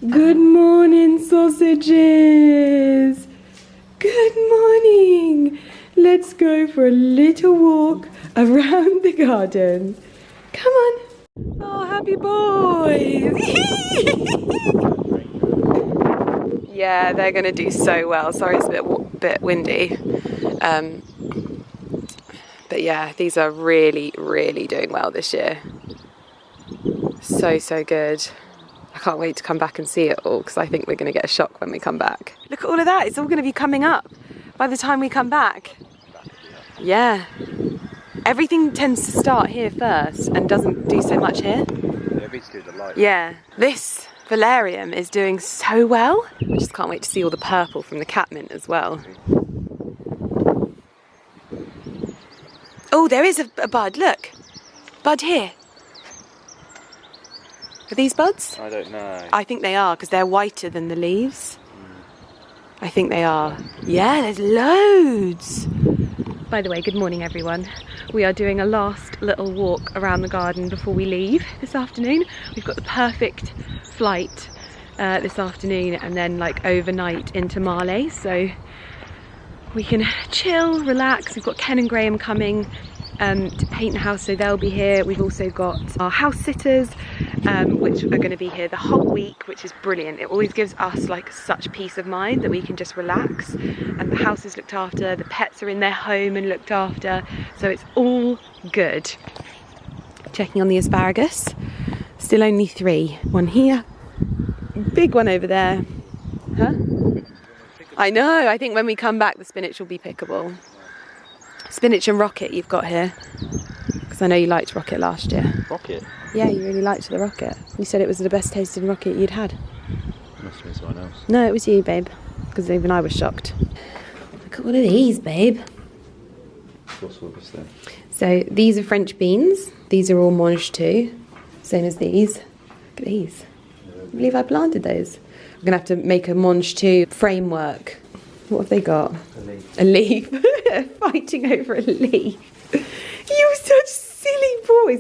Good morning, sausages. Good morning. Let's go for a little walk around the garden. Come on. Oh, happy boys. Yeah, they're going to do so well. Sorry, it's a bit windy. But yeah, these are really, really doing well this year. So, so good. I can't wait to come back and see it all because I think we're going to get a shock when we come back. Look at all of that. It's all going to be coming up by the time we come back. Yeah. Everything tends to start here first and doesn't do so much here. Yeah. This valerian is doing so well. I just can't wait to see all the purple from the catmint as well. Oh, there is a bud. Look. Bud here. Are these buds? I don't know. I think they are because they're whiter than the leaves. I think they are. Yeah, there's loads. By the way, good morning everyone. We are doing a last little walk around the garden before we leave this afternoon. We've got the perfect flight this afternoon and then like overnight into Malé, so we can chill, relax. We've got Ken and Graham coming to paint the house, so they'll be here. We've also got our house sitters which are going to be here the whole week, which is brilliant. It always gives us like such peace of mind that we can just relax and the house is looked after, the pets are in their home and looked after, so it's all good. Checking on the asparagus, still only 3. One here, big one over there. Huh? I know, I think when we come back the spinach will be pickable. Spinach and rocket you've got here, because I know you liked rocket last year. Rocket? Yeah, you really liked the rocket. You said it was the best tasting rocket you'd had. Must have been someone else. No, it was you, babe, because even I was shocked. Look at all of these, babe. What's all this then? So these are French beans. These are all mange too, same as these. Look at these. I believe I planted those. I'm going to have to make a mange too framework. What have they got? A leaf. A leaf. Fighting over a leaf. You're such silly boys.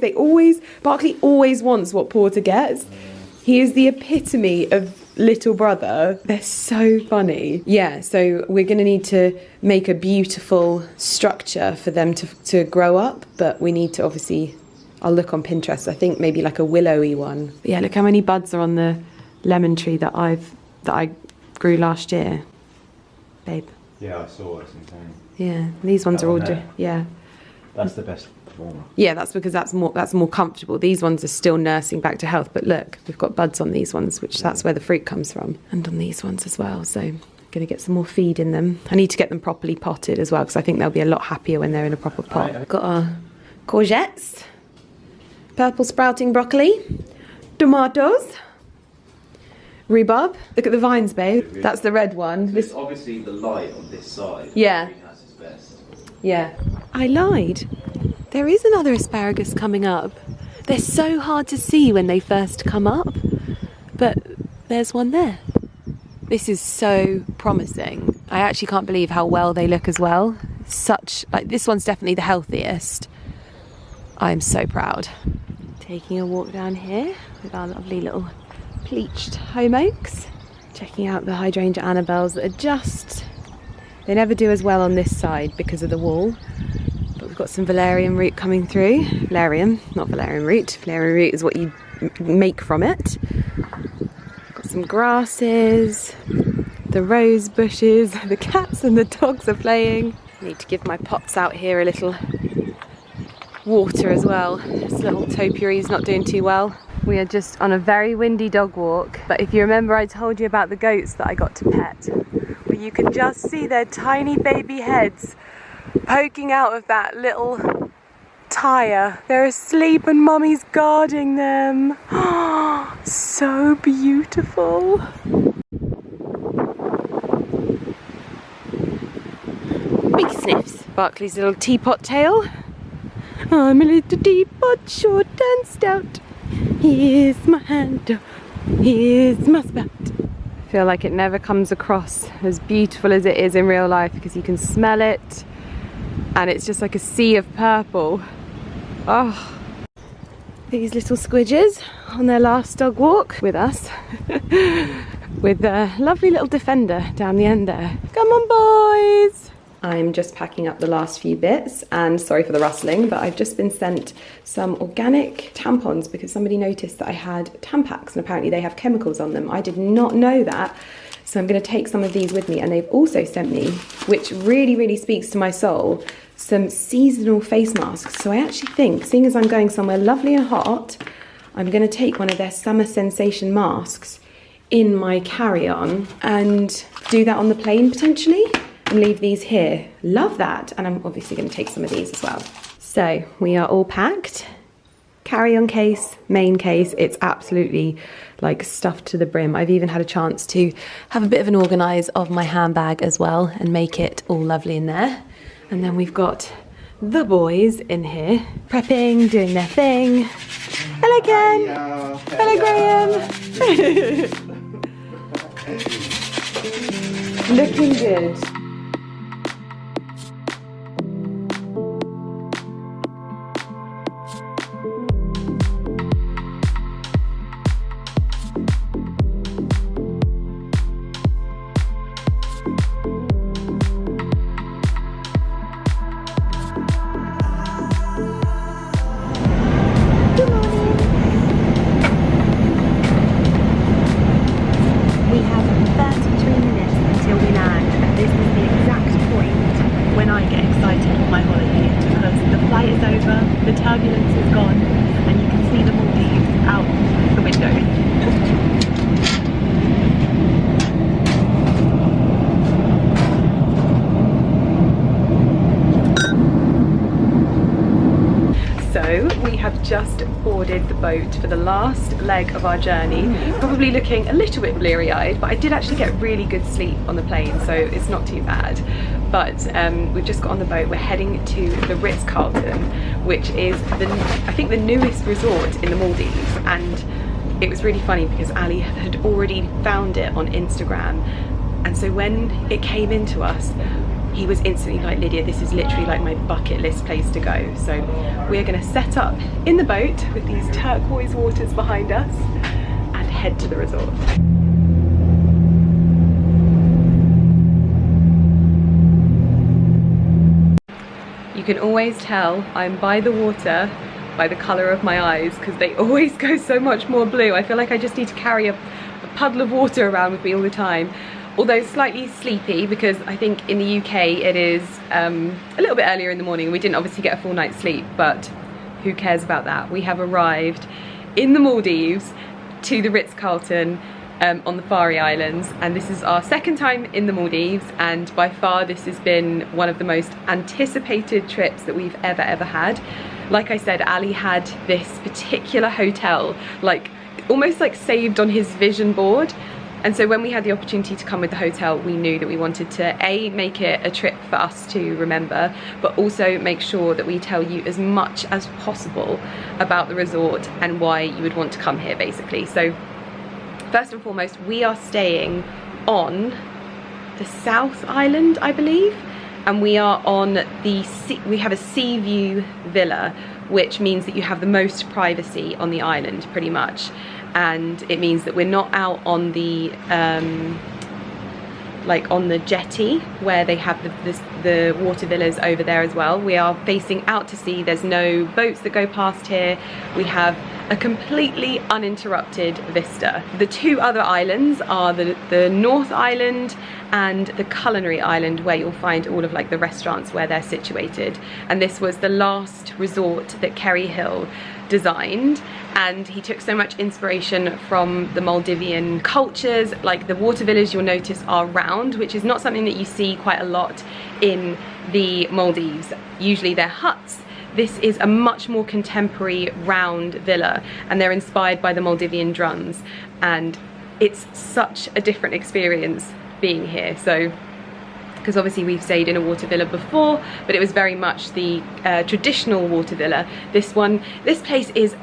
Barkley always wants what Porter gets. He is the epitome of little brother. They're so funny. Yeah, so we're going to need to make a beautiful structure for them to grow up, but we need to obviously, I'll look on Pinterest, I think maybe like a willowy one. But yeah, look how many buds are on the lemon tree that I grew last year. Babe. Yeah, I saw it. It's insane. Yeah, these ones are all yeah. That's the best performer. Yeah, that's because that's more comfortable. These ones are still nursing back to health, but look, we've got buds on these ones, which that's where the fruit comes from, and on these ones as well. So I'm gonna get some more feed in them. I need to get them properly potted as well because I think they'll be a lot happier when they're in a proper pot. Got our courgettes, purple sprouting broccoli, tomatoes. Rhubarb. Look at the vines, babe. That's the red one. So it's obviously the light on this side. Yeah. Has its best. Yeah. I lied. There is another asparagus coming up. They're so hard to see when they first come up, but there's one there. This is so promising. I actually can't believe how well they look as well. This one's definitely the healthiest. I'm so proud. Taking a walk down here with our lovely little pleached home oaks. Checking out the hydrangea Annabelles that are they never do as well on this side because of the wall, but we've got some valerian root coming through. Valerian, not valerian root. Valerian root is what you make from it. Got some grasses, the rose bushes, the cats and the dogs are playing. Need to give my pots out here a little water as well. This little topiary is not doing too well. We are just on a very windy dog walk, but if you remember I told you about the goats that I got to pet, where you can just see their tiny baby heads poking out of that little tyre. They're asleep and mummy's guarding them. So beautiful. Big sniffs. Barkley's little teapot tail. I'm a little teapot, short and stout. Here's my handle, here's my spout. I feel like it never comes across as beautiful as it is in real life because you can smell it and it's just like a sea of purple. Oh. these little squidges on their last dog walk with us. With a lovely little defender down the end there. Come on, boys! I'm just packing up the last few bits, and sorry for the rustling, but I've just been sent some organic tampons because somebody noticed that I had Tampax, and apparently they have chemicals on them. I did not know that, so I'm going to take some of these with me. And they've also sent me, which really, really speaks to my soul, some seasonal face masks. So I actually think, seeing as I'm going somewhere lovely and hot, I'm going to take one of their summer sensation masks in my carry-on and do that on the plane potentially, and leave these here. Love that. And I'm obviously going to take some of these as well. So we are all packed. Carry-on case, main case, it's absolutely like stuffed to the brim. I've even had a chance to have a bit of an organise of my handbag as well and make it all lovely in there. And then we've got the boys in here, prepping, doing their thing. Hello, Ken. Hello, Graham. Looking good. Just boarded the boat for the last leg of our journey. Probably looking a little bit bleary-eyed, but I did actually get really good sleep on the plane, so it's not too bad. But we've just got on the boat. We're heading to the Ritz-Carlton, which is I think the newest resort in the Maldives, and it was really funny because Ali had already found it on Instagram, and so when it came into us, he was instantly like, Lydia, this is literally like my bucket list place to go. So we're gonna set up in the boat with these turquoise waters behind us and head to the resort. You can always tell I'm by the water by the colour of my eyes, because they always go so much more blue. I feel like I just need to carry a puddle of water around with me all the time. Although slightly sleepy, because I think in the UK it is a little bit earlier in the morning. We didn't obviously get a full night's sleep, but who cares about that? We have arrived in the Maldives to the Ritz-Carlton on the Fari Islands, and this is our second time in the Maldives, and by far this has been one of the most anticipated trips that we've ever had. Like I said, Ali had this particular hotel like almost like saved on his vision board. And so when we had the opportunity to come with the hotel, we knew that we wanted to make it a trip for us to remember, but also make sure that we tell you as much as possible about the resort and why you would want to come here, basically. So first and foremost, we are staying on the South Island, I believe, and we are on we have a sea view villa, which means that you have the most privacy on the island, pretty much. And it means that we're not out on the like on the jetty where they have the water villas over there as well. We are facing out to sea. There's no boats that go past here. We have a completely uninterrupted vista. The two other islands are the North Island and the Culinary Island, where you'll find all of like the restaurants where they're situated. And this was the last resort that Kerry Hill designed, and he took so much inspiration from the Maldivian cultures. Like the water villas, you'll notice, are round, which is not something that you see quite a lot in the Maldives. Usually they're huts. This is a much more contemporary round villa, and they're inspired by the Maldivian drums, and it's such a different experience being here. So because obviously we've stayed in a water villa before, but it was very much the traditional water villa. This place is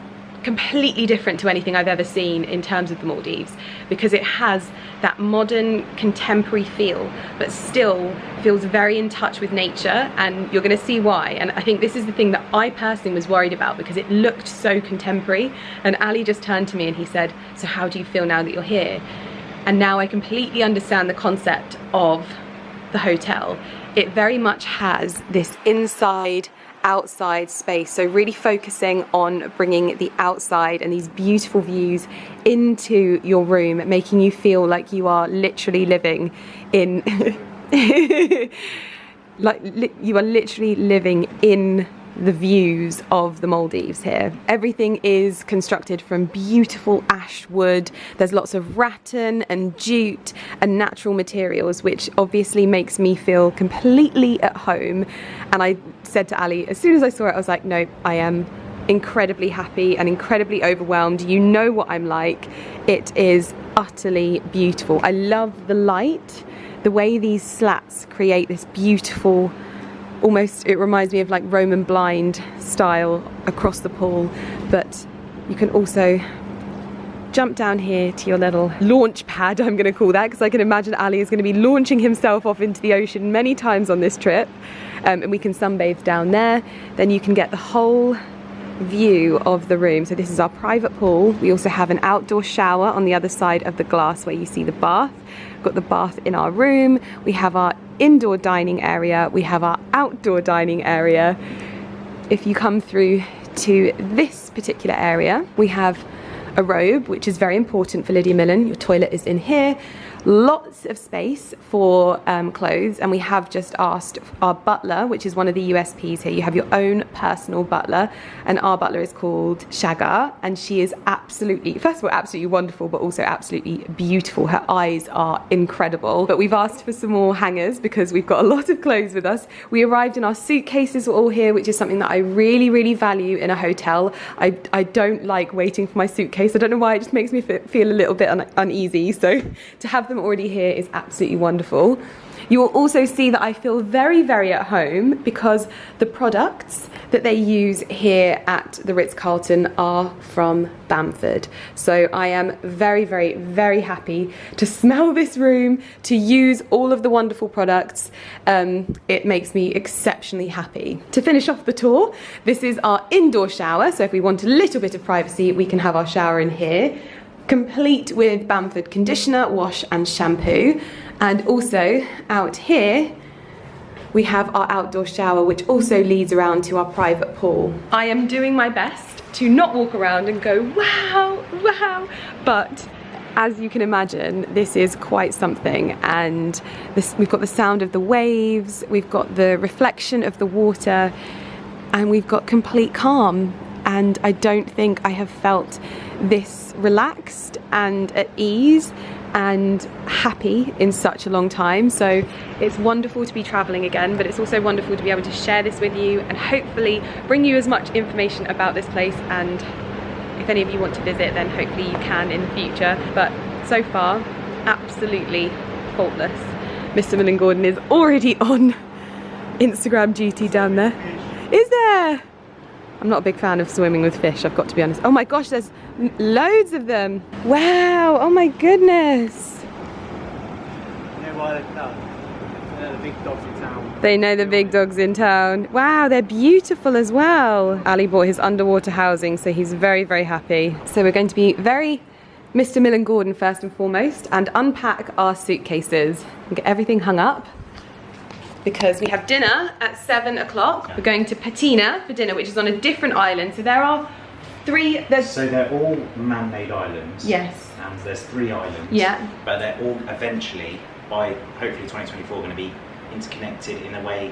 completely different to anything I've ever seen in terms of the Maldives, because it has that modern contemporary feel but still feels very in touch with nature, and you're going to see why. And I think this is the thing that I personally was worried about, because it looked so contemporary. And Ali just turned to me and he said, so how do you feel now that you're here? And now I completely understand the concept of the hotel. It very much has this inside outside space, so really focusing on bringing the outside and these beautiful views into your room, making you feel like you are literally living in you are literally living in the views of the Maldives here. Everything is constructed from beautiful ash wood. There's lots of rattan and jute and natural materials, which obviously makes me feel completely at home. And I said to Ali, as soon as I saw it, I was like, no, I am incredibly happy and incredibly overwhelmed. You know what I'm like. It is utterly beautiful. I love the light, the way these slats create this beautiful, almost, it reminds me of like Roman blind style across the pool. But you can also jump down here to your little launch pad, I'm going to call that, because I can imagine Ali is going to be launching himself off into the ocean many times on this trip. And we can sunbathe down there. Then you can get the whole view of the room. So this is our private pool. We also have an outdoor shower on the other side of the glass where you see the bath. We've got the bath in our room. We have our indoor dining area. We have our outdoor dining area. If you come through to this particular area, we have a robe, which is very important for Lydia Millen. Your toilet is in here. Lots of space for clothes, and we have just asked our butler, which is one of the USPs here. You have your own personal butler, and our butler is called Shagar, and she is absolutely, first of all, absolutely wonderful, but also absolutely beautiful. Her eyes are incredible. But we've asked for some more hangers because we've got a lot of clothes with us. We arrived and our suitcases were all here, which is something that I really, really value in a hotel. I don't like waiting for my suitcase. I don't know why, it just makes me feel a little bit uneasy. So to have them already here is absolutely wonderful. You will also see that I feel very, very at home because the products that they use here at the Ritz-Carlton are from Bamford. So I am very, very, very happy to smell this room, to use all of the wonderful products. It makes me exceptionally happy. To finish off the tour, this is our indoor shower. So if we want a little bit of privacy, we can have our shower in here, complete with Bamford conditioner, wash and shampoo. And also out here we have our outdoor shower, which also leads around to our private pool. I am doing my best to not walk around and go wow, wow, but as you can imagine, this is quite something. And we've got the sound of the waves, we've got the reflection of the water, and we've got complete calm. And I don't think I have felt this relaxed and at ease and happy in such a long time. So it's wonderful to be traveling again, but it's also wonderful to be able to share this with you and hopefully bring you as much information about this place. And if any of you want to visit, then hopefully you can in the future. But so far, absolutely faultless. Mr. Millen Gordon is already on Instagram duty down there. Is there? I'm not a big fan of swimming with fish, I've got to be honest. Oh my gosh, there's loads of them. Wow, oh my goodness. You know why they've done? They're the big dogs in town. They know the big dogs in town. Wow, they're beautiful as well. Ali bought his underwater housing, so he's very, very happy. So we're going to be very Mr. Millen Gordon first and foremost and unpack our suitcases and get everything hung up, because we have dinner at 7 o'clock. We're going to Patina for dinner, which is on a different island. So there are three, So they're all man-made islands. Yes. And there's 3 islands. Yeah. But they're all eventually, by hopefully 2024, going to be interconnected in a way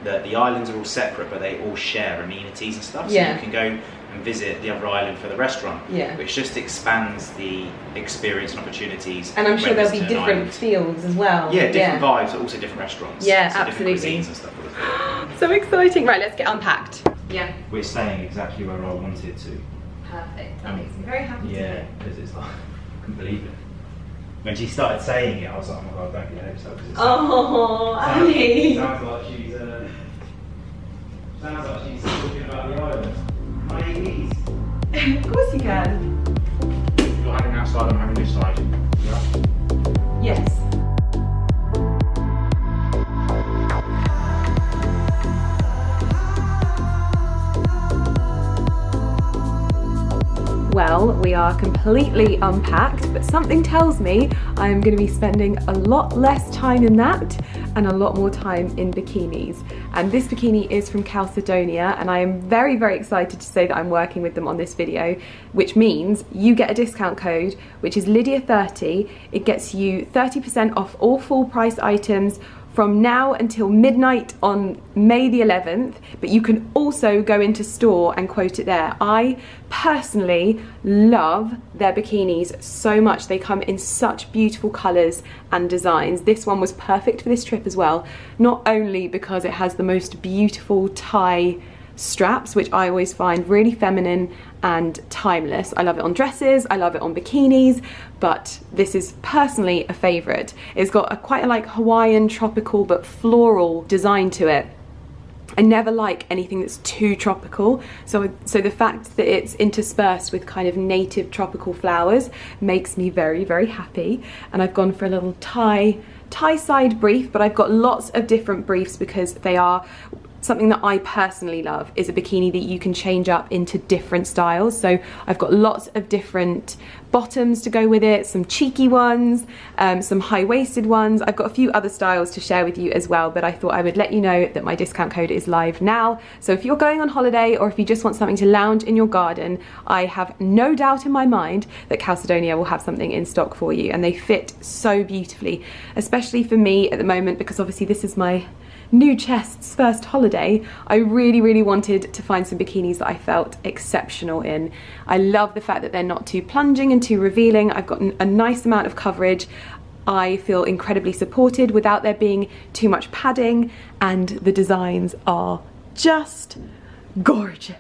that the islands are all separate, but they all share amenities and stuff. So Yeah. you can go and visit the other island for the restaurant, Yeah. which just expands the experience and opportunities. And I'm sure when there'll be visiting an different island. fields as well. Yeah, different vibes, but also different restaurants. Yeah, so absolutely. Different cuisines and stuff. So exciting. Right, let's get unpacked. Yeah. We're staying exactly where I wanted to. Perfect. That makes me very happy. Yeah, because it's like, I couldn't believe it. When she started saying it, I was like, oh my god, don't get ahead of yourself. Oh, Ali. Sounds like she's talking about the island. Ladies. Of course you can. You're having that side, I'm having this side. Yeah? Yes. Well, we are completely unpacked, but something tells me I'm going to be spending a lot less time in that and a lot more time in bikinis. And this bikini is from Calcedonia, and I am very, very excited to say that I'm working with them on this video, which means you get a discount code, which is Lydia30. It gets you 30% off all full price items from now until midnight on May the 11th, but you can also go into store and quote it there. I personally love their bikinis so much. They come in such beautiful colours and designs. This one was perfect for this trip as well, not only because it has the most beautiful tie straps, which I always find really feminine and timeless. I love it on dresses, I love it on bikinis, but this is personally a favourite. It's got a quite a like Hawaiian tropical but floral design to it. I never like anything that's too tropical, so the fact that it's interspersed with kind of native tropical flowers makes me very, very happy. And I've gone for a little tie side brief, but I've got lots of different briefs because they are something that I personally love is a bikini that you can change up into different styles. So I've got lots of different bottoms to go with it, some cheeky ones, some high-waisted ones. I've got a few other styles to share with you as well, but I thought I would let you know that my discount code is live now. So if you're going on holiday or if you just want something to lounge in your garden, I have no doubt in my mind that Calcedonia will have something in stock for you, and they fit so beautifully, especially for me at the moment, because obviously this is my new chest's first holiday. I really, really wanted to find some bikinis that I felt exceptional in. I love the fact that they're not too plunging and too revealing. I've got a nice amount of coverage. I feel incredibly supported without there being too much padding, and the designs are just gorgeous.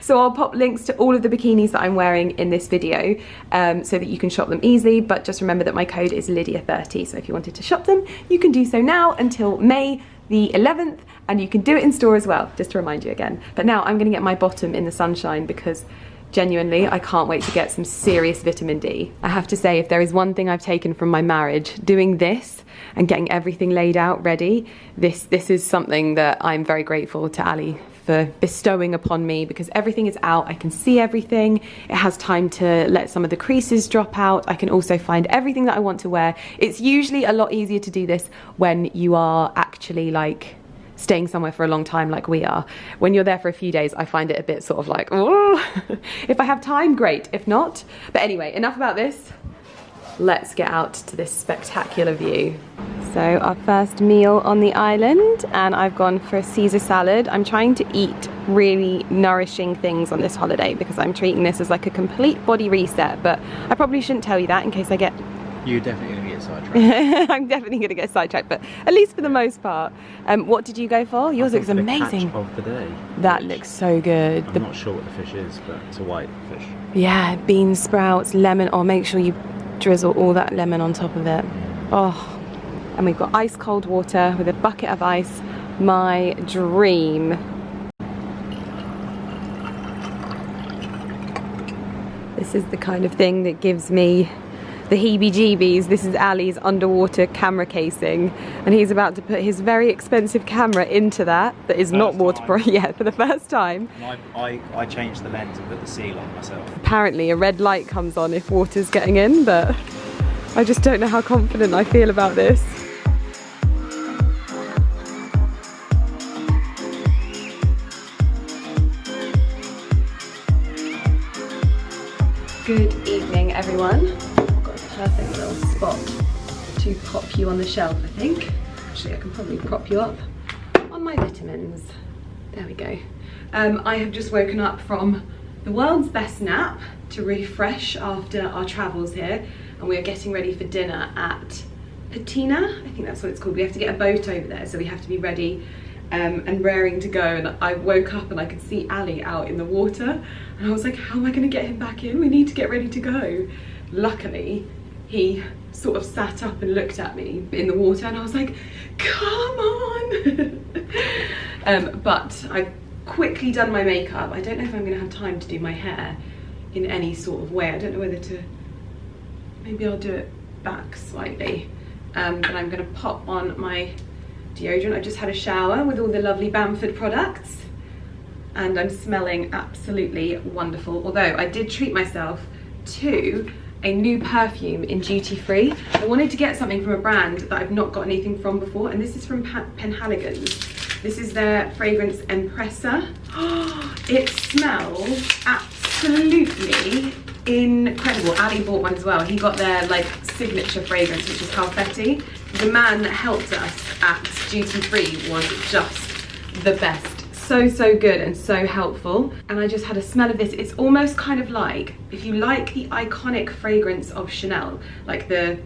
So I'll pop links to all of the bikinis that I'm wearing in this video so that you can shop them easily, but just remember that my code is Lydia30, so if you wanted to shop them you can do so now until May the 11th, and you can do it in store as well, just to remind you again. But now I'm going to get my bottom in the sunshine because genuinely I can't wait to get some serious vitamin D. I have to say, if there is one thing I've taken from my marriage, doing this and getting everything laid out ready, this is something that I'm very grateful to Ali for bestowing upon me, because everything is out, I can see everything, it has time to let some of the creases drop out, I can also find everything that I want to wear. It's usually a lot easier to do this when you are actually like staying somewhere for a long time like we are. When you're there for a few days, I find it a bit sort of like, oh, if I have time, great, if not. But anyway, enough about this. Let's get out to this spectacular view. So our first meal on the island, and I've gone for a Caesar salad. I'm trying to eat really nourishing things on this holiday because I'm treating this as like a complete body reset, but I probably shouldn't tell you that in case I get... You're definitely going to get sidetracked. I'm definitely going to get sidetracked, but at least for the most part. What did you go for? Yours looks amazing. Catch of the day. That looks so good. I'm not sure what the fish is, but it's a white fish. Yeah, bean sprouts, lemon, or make sure you drizzle all that lemon on top of it. Oh, and we've got ice cold water with a bucket of ice. My dream. This is the kind of thing that gives me the heebie-jeebies. This is Ali's underwater camera casing, and he's about to put his very expensive camera into that is not waterproof yet for the first time. I changed the lens and put the seal on myself. Apparently a red light comes on if water's getting in, but I just don't know how confident I feel about this. Good evening, everyone. I've got a perfect little spot to pop you on the shelf, I think. Actually, I can probably prop you up on my vitamins. There we go. I have just woken up from the world's best nap to refresh after our travels here, and we are getting ready for dinner at Patina. I think that's what it's called. We have to get a boat over there, so we have to be ready and raring to go. And I woke up and I could see Ali out in the water, and I was like, how am I going to get him back in? We need to get ready to go. Luckily, he sort of sat up and looked at me in the water, and I was like, come on. But I quickly done my makeup. I don't know if I'm gonna have time to do my hair in any sort of way. I don't know whether to, maybe I'll do it back slightly. But I'm gonna pop on my deodorant. I just had a shower with all the lovely Bamford products and I'm smelling absolutely wonderful. Although I did treat myself to a new perfume in duty free. I wanted to get something from a brand that I've not got anything from before, and this is from Penhaligon's. This is their fragrance Empressa. It smells absolutely incredible. Ali bought one as well. He got their like signature fragrance, which is Halfetti. The man that helped us at duty free was just the best. So good and so helpful. And I just had a smell of this. It's almost kind of like, if you like the iconic fragrance of Chanel, like the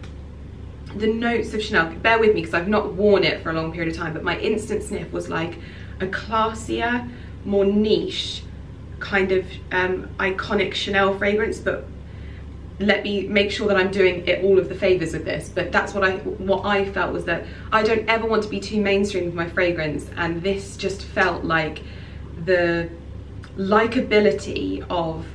notes of Chanel, bear with me because I've not worn it for a long period of time, but my instant sniff was like a classier, more niche kind of iconic Chanel fragrance. But let me make sure that I'm doing it all of the favors with this. But that's what I felt, was that I don't ever want to be too mainstream with my fragrance, and this just felt like the likability of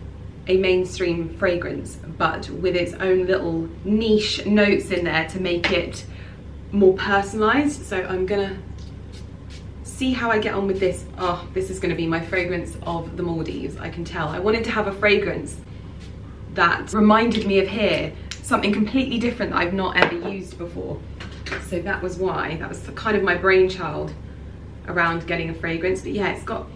a mainstream fragrance, but with its own little niche notes in there to make it more personalized. So I'm gonna see how I get on with this. Oh, this is gonna be my fragrance of the Maldives, I can tell. I wanted to have a fragrance that reminded me of here, something completely different that I've not ever used before. So that was why, that was kind of my brainchild around getting a fragrance. But yeah, it's got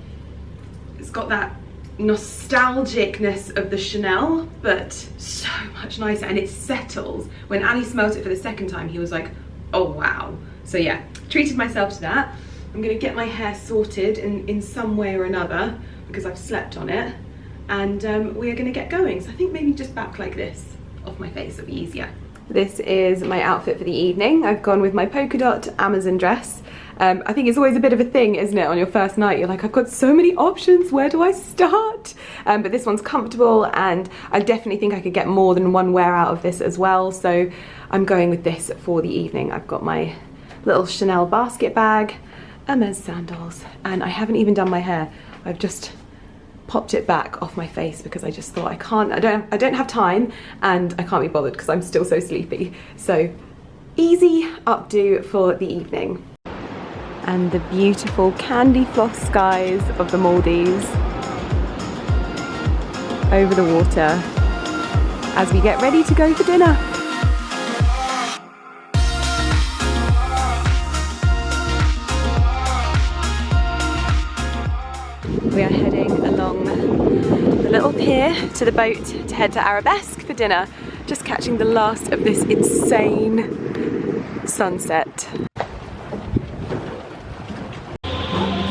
that nostalgicness of the Chanel, but so much nicer, and it settles. When Ali smelt it for the second time, he was like, oh wow. So yeah, treated myself to that. I'm gonna get my hair sorted in some way or another because I've slept on it. And we are going to get going. So I think maybe just back like this off my face, it'll be easier. This is my outfit for the evening. I've gone with my polka dot Amazon dress. I think it's always a bit of a thing, isn't it, on your first night? You're like, I've got so many options, where do I start? But this one's comfortable, and I definitely think I could get more than one wear out of this as well. So I'm going with this for the evening. I've got my little Chanel basket bag, Hermes sandals, and I haven't even done my hair. I've just popped it back off my face because I just thought I don't have time, and I can't be bothered because I'm still so sleepy. So easy updo for the evening. And the beautiful candy floss skies of the Maldives over the water as we get ready to go for dinner. We are heading along the little pier to the boat to head to Arabesque for dinner. Just catching the last of this insane sunset.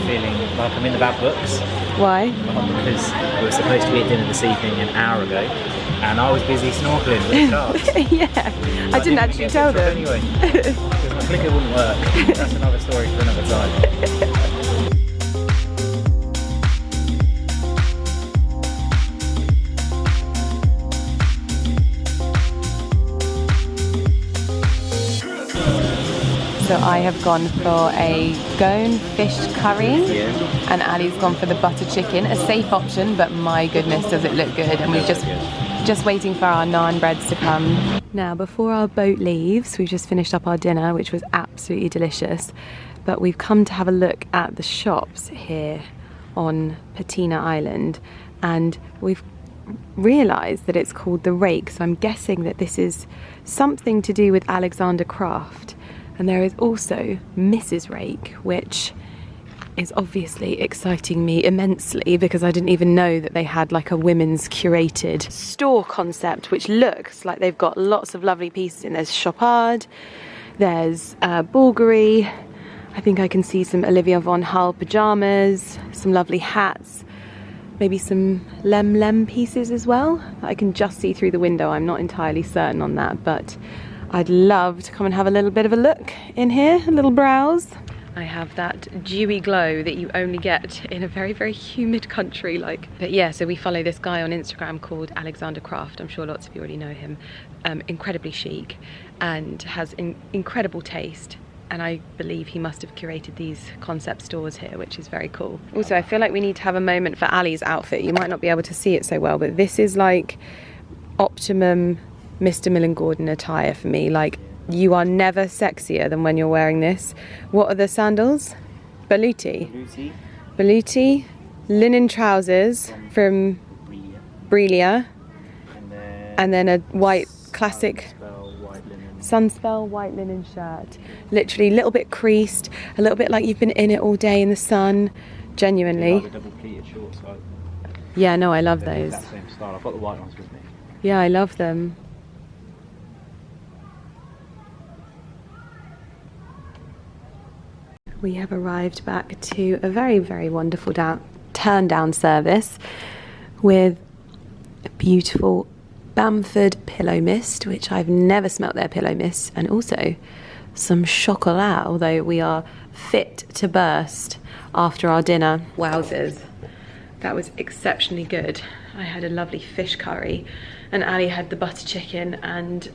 Feeling like I'm in the bad books. Why? Because we were supposed to be at dinner this evening an hour ago, and I was busy snorkeling with the sharks. Yeah, I didn't actually tell them. Anyway, because my clicker wouldn't work. That's another story for another time. So I have gone for a gone fish curry, and Ali's gone for the butter chicken, a safe option, but my goodness does it look good. And we're just waiting for our naan breads to come. Now before our boat leaves, we've just finished up our dinner, which was absolutely delicious, but we've come to have a look at the shops here on Patina Island, and we've realised that it's called the Rake, so I'm guessing that this is something to do with Alexander Craft. And there is also Mrs. Rake, which is obviously exciting me immensely because I didn't even know that they had like a women's curated store concept, which looks like they've got lots of lovely pieces in. There's chopard, there's Bulgari, I think I can see some Olivia von Hull pyjamas, some lovely hats, maybe some Lem pieces as well that I can just see through the window. I'm not entirely certain on that, but I'd love to come and have a little bit of a look in here, a little browse. I have that dewy glow that you only get in a very, very humid country like. But yeah, so we follow this guy on Instagram called Alexander Craft. I'm sure lots of you already know him. Incredibly chic and has incredible taste. and I believe he must have curated these concept stores here, which is very cool. Also, I feel like we need to have a moment for Ali's outfit. You might not be able to see it so well, but this is like optimum Mr. Millen Gordon attire for me. Like, you are never sexier than when you're wearing this. What are the sandals? Baluti. Baluti. Linen trousers from Brelia. And then a white classic Sunspell white linen shirt. Literally a little bit creased, a little bit like you've been in it all day in the sun. Genuinely. Like the double pleated shorts, like, yeah, no, I love those. that same style. I've got the white ones with me. Yeah, I love them. We have arrived back to a very, very wonderful turn down service with a beautiful Bamford pillow mist, which I've never smelt their pillow mist, and also some chocolat, although we are fit to burst after our dinner. Wowzers, that was exceptionally good. I had a lovely fish curry, and Ali had the butter chicken, and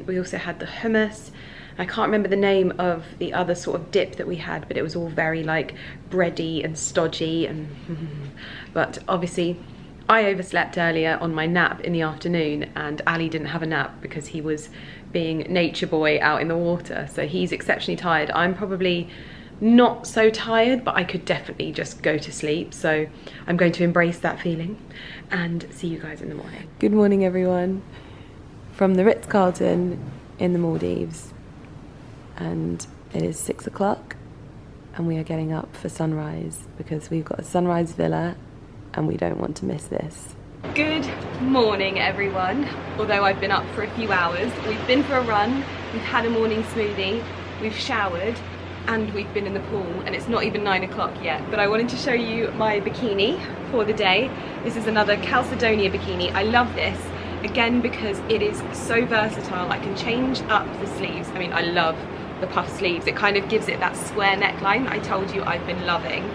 we also had the hummus. I can't remember the name of the other sort of dip that we had, but it was all very like bready and stodgy, and but obviously I overslept earlier on my nap in the afternoon, and Ali didn't have a nap because he was being nature boy out in the water, so he's exceptionally tired. I'm probably not so tired, but I could definitely just go to sleep, so I'm going to embrace that feeling and see you guys in the morning. Good morning, everyone, from the Ritz-Carlton in the Maldives, and it is 6 o'clock and we are getting up for sunrise because we've got a sunrise villa and we don't want to miss this. Good morning, everyone. Although I've been up for a few hours, we've been for a run, we've had a morning smoothie, we've showered, and we've been in the pool, and it's not even 9 o'clock yet. But I wanted to show you my bikini for the day. This is another Calcedonia bikini. I love this, again, because it is so versatile. I can change up the sleeves. I mean, I love the puff sleeves. It kind of gives it that square neckline that I told you I've been loving.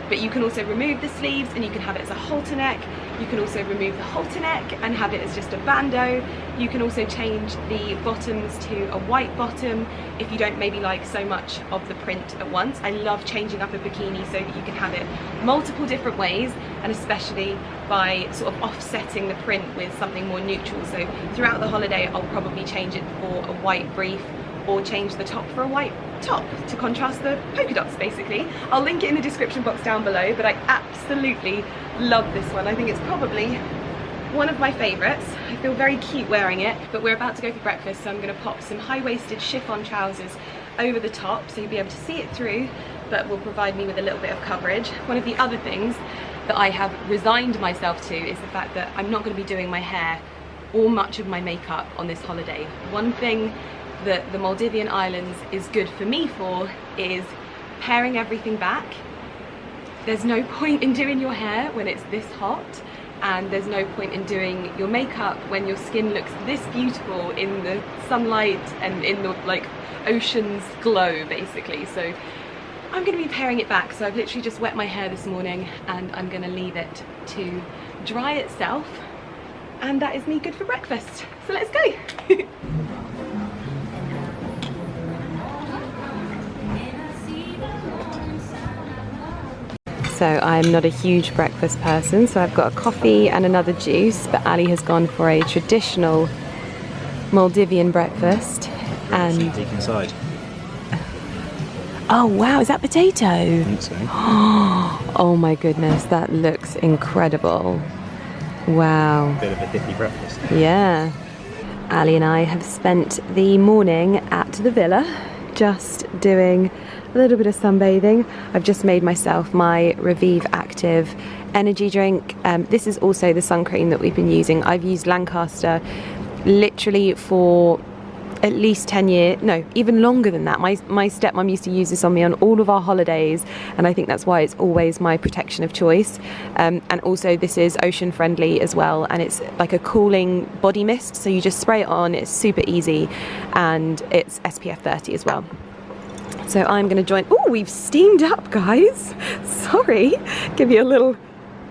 But you can also remove the sleeves and you can have it as a halter neck. You can also remove the halter neck and have it as just a bandeau. You can also change the bottoms to a white bottom if you don't maybe like so much of the print at once. I love changing up a bikini so that you can have it multiple different ways, and especially by sort of offsetting the print with something more neutral. So throughout the holiday I'll probably change it for a white brief, or change the top for a white top to contrast the polka dots, basically. I'll link it in the description box down below, but I absolutely love this one. I think it's probably one of my favourites. I feel very cute wearing it, but we're about to go for breakfast, so I'm going to pop some high-waisted chiffon trousers over the top so you'll be able to see it through, but will provide me with a little bit of coverage. One of the other things that I have resigned myself to is the fact that I'm not going to be doing my hair or much of my makeup on this holiday. One thing that the Maldivian islands is good for me for is paring everything back. There's no point in doing your hair when it's this hot, and there's no point in doing your makeup when your skin looks this beautiful in the sunlight and in the like ocean's glow, basically. So I'm going to be paring it back. So I've literally just wet my hair this morning and I'm going to leave it to dry itself, and that is me good for breakfast. So let's go. So I'm not a huge breakfast person, so I've got a coffee and another juice, but Ali has gone for a traditional Maldivian breakfast. And Deep inside. oh wow, is that potato? I think so. Oh my goodness, that looks incredible. Wow. Bit of a dippy breakfast. Yeah. Ali and I have spent the morning at the villa, just doing a little bit of sunbathing. I've just made myself my Revive Active energy drink. This is also the sun cream that we've been using. I've used Lancaster literally for at least 10 years, no, even longer than that. My stepmom used to use this on me on all of our holidays, and I think that's why it's always my protection of choice. And also this is ocean friendly as well, and it's like a cooling body mist, so you just spray it on, it's super easy, and it's SPF 30 as well. So I'm going to join. Oh, we've steamed up, guys. Sorry. Give you a little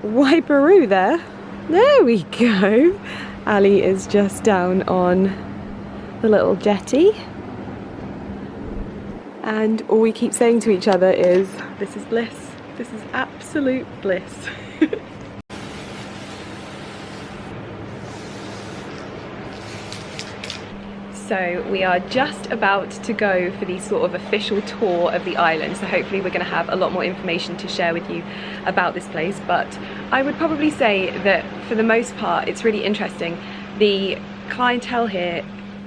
wiperoo there. There we go. Ali is just down on the little jetty. and all we keep saying to each other is, this is bliss, this is absolute bliss. So we are just about to go for the sort of official tour of the island, so hopefully we're going to have a lot more information to share with you about this place, but I would probably say that for the most part it's really interesting. The clientele here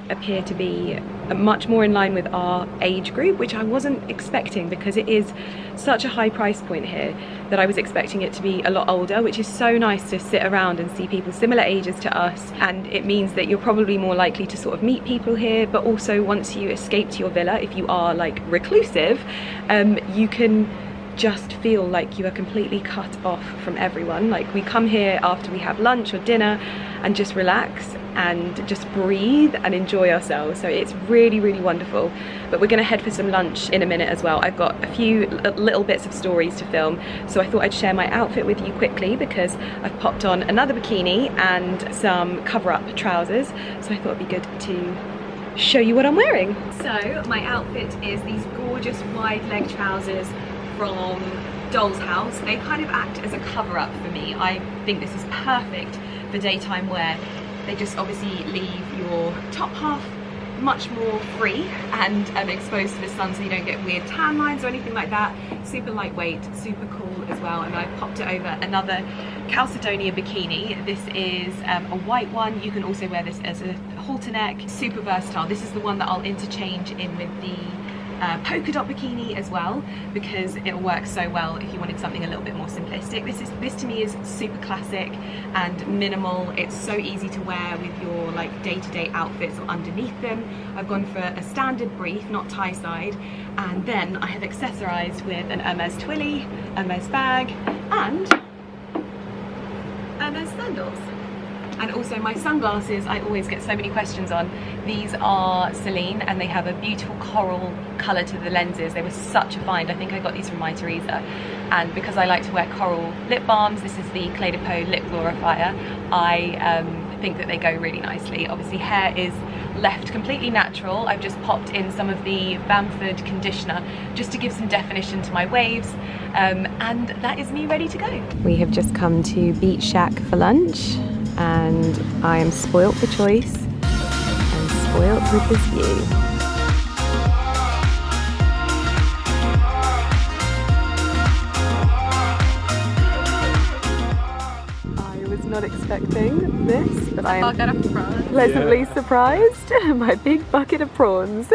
appear to be much more in line with our age group, which I wasn't expecting, because it is such a high price point here that I was expecting it to be a lot older, which is so nice to sit around and see people similar ages to us. And it means that you're probably more likely to sort of meet people here, but also once you escape to your villa, if you are like reclusive, you can just feel like you are completely cut off from everyone. Like, we come here after we have lunch or dinner and just relax and just breathe and enjoy ourselves, so it's really, really wonderful. But we're gonna head for some lunch in a minute as well. I've got a few little bits of stories to film, so I thought I'd share my outfit with you quickly, because I've popped on another bikini and some cover-up trousers, so I thought it'd be good to show you what I'm wearing. So my outfit is these gorgeous wide leg trousers from Doll's House. They kind of act as a cover-up for me. I think this is perfect for daytime wear. They just obviously leave your top half much more free and exposed to the sun, so you don't get weird tan lines or anything like that. Super lightweight, super cool as well. And I've popped it over another Chalcedonia bikini. This is a white one. You can also wear this as a halter neck. Super versatile. This is the one that I'll interchange in with the polka dot bikini as well, because it'll work so well if you wanted something a little bit more simplistic. This to me is super classic and minimal. It's so easy to wear with your like day-to-day outfits or underneath them. I've gone for a standard brief, not tie side, and then I have accessorized with an Hermes twilly, Hermes bag, and Hermes sandals. And also my sunglasses, I always get so many questions on. These are Celine, and they have a beautiful coral colour to the lenses. They were such a find. I think I got these from My Teresa. And because I like to wear coral lip balms, this is the Clé de Peau Lip Glorifier. I think that they go really nicely. Obviously hair is left completely natural. I've just popped in some of the Bamford conditioner just to give some definition to my waves. And that is me ready to go. We have just come to Beach Shack for lunch, and I am spoilt for choice and spoilt with this view. I was not expecting this, but I am pleasantly surprised. My big bucket of prawns.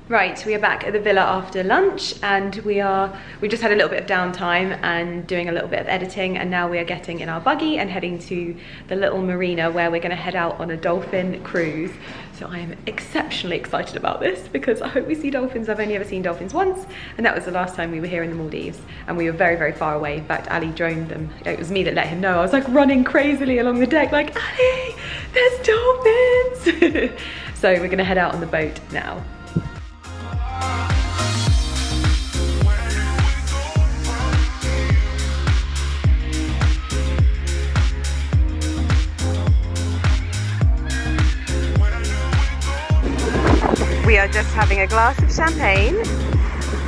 Right, we are back at the villa after lunch, and we just had a little bit of downtime and doing a little bit of editing, and now we are getting in our buggy and heading to the little marina where we're going to head out on a dolphin cruise. So I am exceptionally excited about this, because I hope we see dolphins. I've only ever seen dolphins once, and that was the last time we were here in the Maldives, and we were very, very far away. In fact, Ali droned them. It was me that let him know. I was like running crazily along the deck like, Ali, there's dolphins! So we're going to head out on the boat now. We are just having a glass of champagne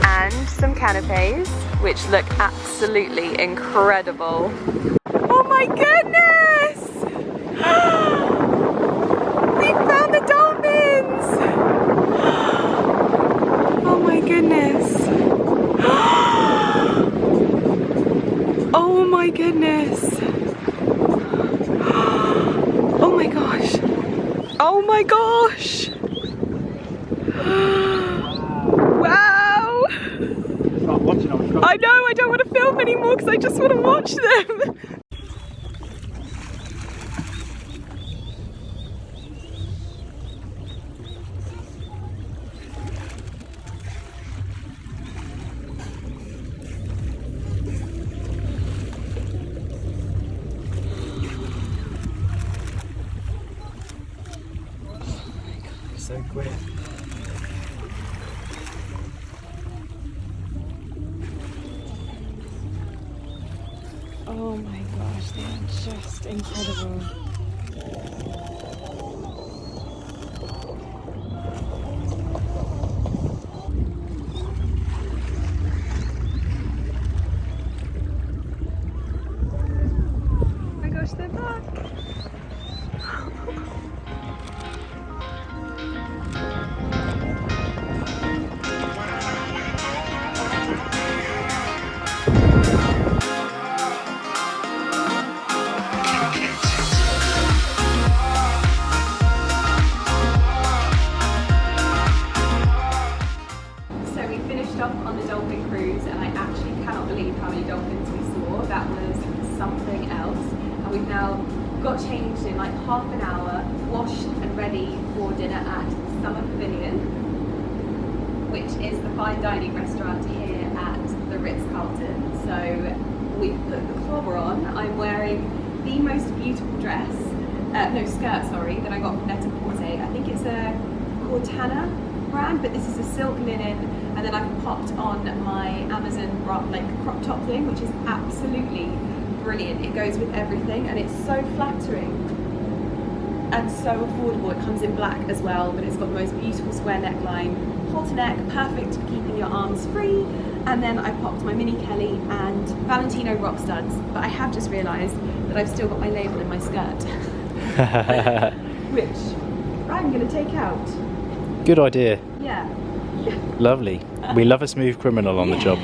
and some canapes, which look absolutely incredible. Oh my goodness! We found the dolphins! Oh my goodness! Oh my goodness! Oh my gosh! Oh my gosh! Wow! Start watching them. I know, I don't want to film anymore because I just want to watch them. So quick. Oh my gosh, they are just incredible. cruise, and I actually cannot believe how many dolphins we saw. That was something else. And we've now got changed in like half an hour, washed and ready for dinner at Summer Pavilion, which is the fine dining restaurant here at the Ritz-Carlton. So we've put the clobber on. I'm wearing the most beautiful dress, skirt, sorry, that I got from Net-a-Porter. I think it's a Cortana brand, but this is a silk linen, and then I've popped on my Amazon crop top thing, which is absolutely brilliant. It goes with everything, and it's so flattering and so affordable. It comes in black as well, but it's got the most beautiful square neckline, halter neck, perfect for keeping your arms free. And then I popped my mini Kelly and Valentino rock studs, but I have just realised that I've still got my label in my skirt, which I'm going to take out. Good idea. Yeah. Lovely. We love a smooth criminal on the job.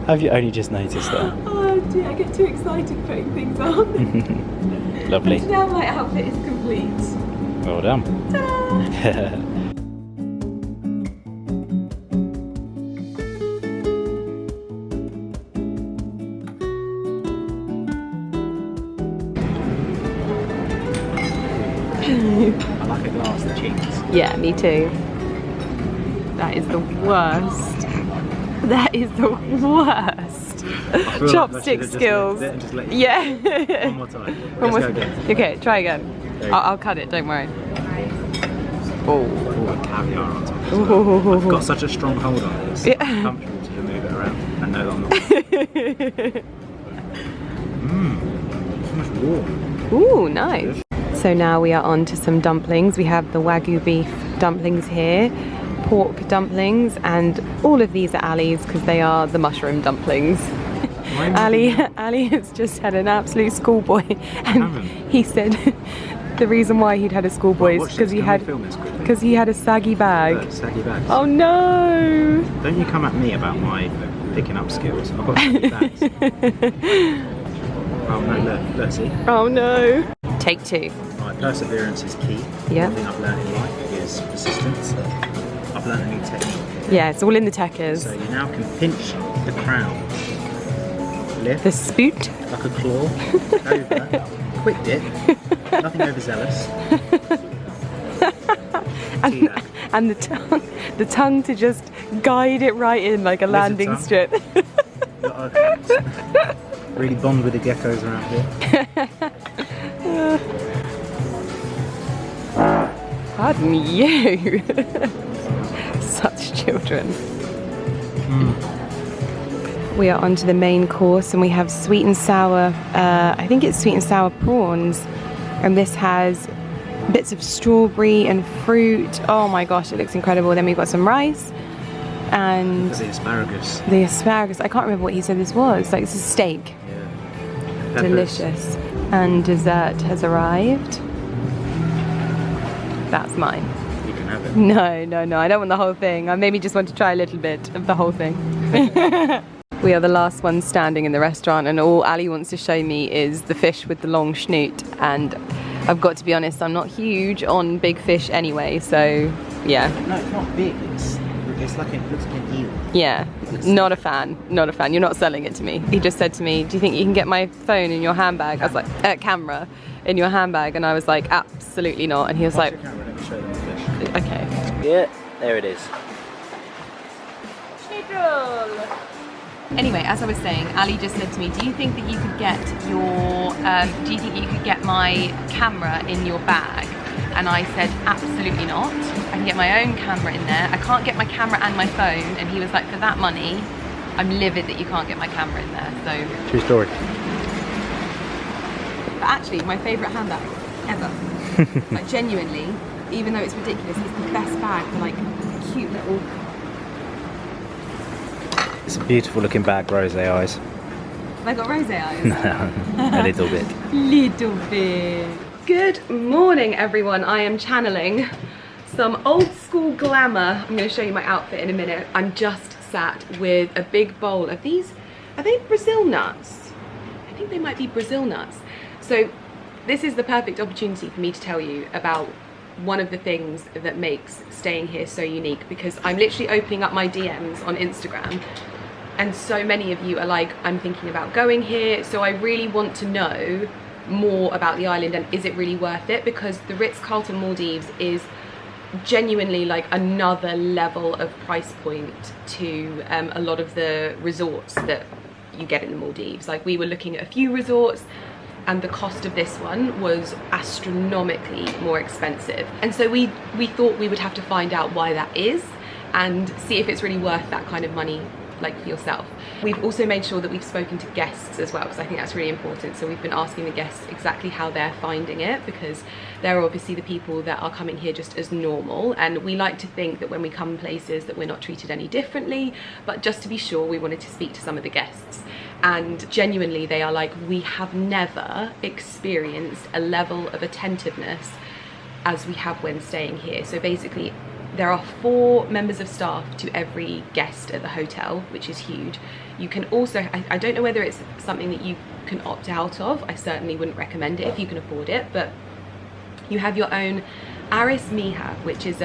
Have you only just noticed that? Oh dear, I get too excited putting things on. Lovely. And now my outfit is complete. Well done. Ta-da! I like a glass of cheese. Yeah, me too. That is the worst. That is the worst. Chopstick skills. Yeah. One more time. One more. Let's go again. Okay, try again. I'll cut it, don't worry. Oh, caviar on top. Ooh. I've got such a strong hold on this. Yeah. I'm comfortable to move it around. I know that I'm not. So much warm. Ooh, nice. So now we are on to some dumplings. We have the Wagyu beef dumplings here, pork dumplings, and all of these are Ali's because they are the mushroom dumplings. Ali has just had an absolute schoolboy, and he said the reason why he'd had a schoolboy is because he had a saggy bag. Saggy bags. Oh no! Don't you come at me about my picking up skills. I've got saggy bags. Oh no, look, see? Oh no. Take two. Right, perseverance is key. Yeah. One thing I've learned in life is persistence. I've learned a new technique. Yeah, it's all in the techers. So you now can pinch the crown. Lift. The spoot. Like a claw. Over. Quick dip. Nothing overzealous. And the tongue to just guide it right in like a landing strip. Really bond with the geckos around here. Pardon you. Such children. We are on to the main course, and we have sweet and sour, I think it's sweet and sour prawns, and this has bits of strawberry and fruit. Oh my gosh, it looks incredible. Then we've got some rice and the asparagus. The asparagus, I can't remember what he said this was. Like, it's a steak. Yeah. Delicious. And dessert has arrived. That's mine. You can have it. No, I don't want the whole thing. I maybe just want to try a little bit of the whole thing. We are the last ones standing in the restaurant, and all Ali wants to show me is the fish with the long snoot, and I've got to be honest, I'm not huge on big fish anyway, so yeah. No, it's not big. It's like it looks like an eel. Yeah, not a fan. You're not selling it to me. He just said to me, do you think you can get my phone in your handbag? I was like, camera in your handbag, and I was like, absolutely not. And he was like, camera, let me show them the fish. okay. Yeah, there it is. Anyway, as I was saying, Ali just said to me, do you think that you could get my camera in your bag? And I said, absolutely not. I can get my own camera in there. I can't get my camera and my phone. And he was like, for that money, I'm livid that you can't get my camera in there. So True story. But actually, my favourite handbag ever. Like, genuinely, even though it's ridiculous, it's the best bag for like cute little. It's a beautiful looking bag, rose eyes. Have I got rose eyes? A little bit. Little bit. Good morning, everyone. I am channeling some old school glamour. I'm going to show you my outfit in a minute. I'm just sat with a big bowl of these. Are they Brazil nuts? I think they might be Brazil nuts. So this is the perfect opportunity for me to tell you about one of the things that makes staying here so unique, because I'm literally opening up my DMs on Instagram And so many of you are like, I'm thinking about going here, so I really want to know more about the island and is it really worth it, because the Ritz-Carlton Maldives is genuinely like another level of price point to a lot of the resorts that you get in the Maldives. Like, we were looking at a few resorts and the cost of this one was astronomically more expensive, and so we thought we would have to find out why that is and see if it's really worth that kind of money, like for yourself. We've also made sure that we've spoken to guests as well, because I think that's really important. So we've been asking the guests exactly how they're finding it, because they're obviously the people that are coming here just as normal, and we like to think that when we come places that we're not treated any differently, but just to be sure, we wanted to speak to some of the guests, and genuinely they are like, we have never experienced a level of attentiveness as we have when staying here. So basically there are 4 members of staff to every guest at the hotel, which is huge. You can also, I don't know whether it's something that you can opt out of. I certainly wouldn't recommend it if you can afford it, but you have your own Aris Miha, which is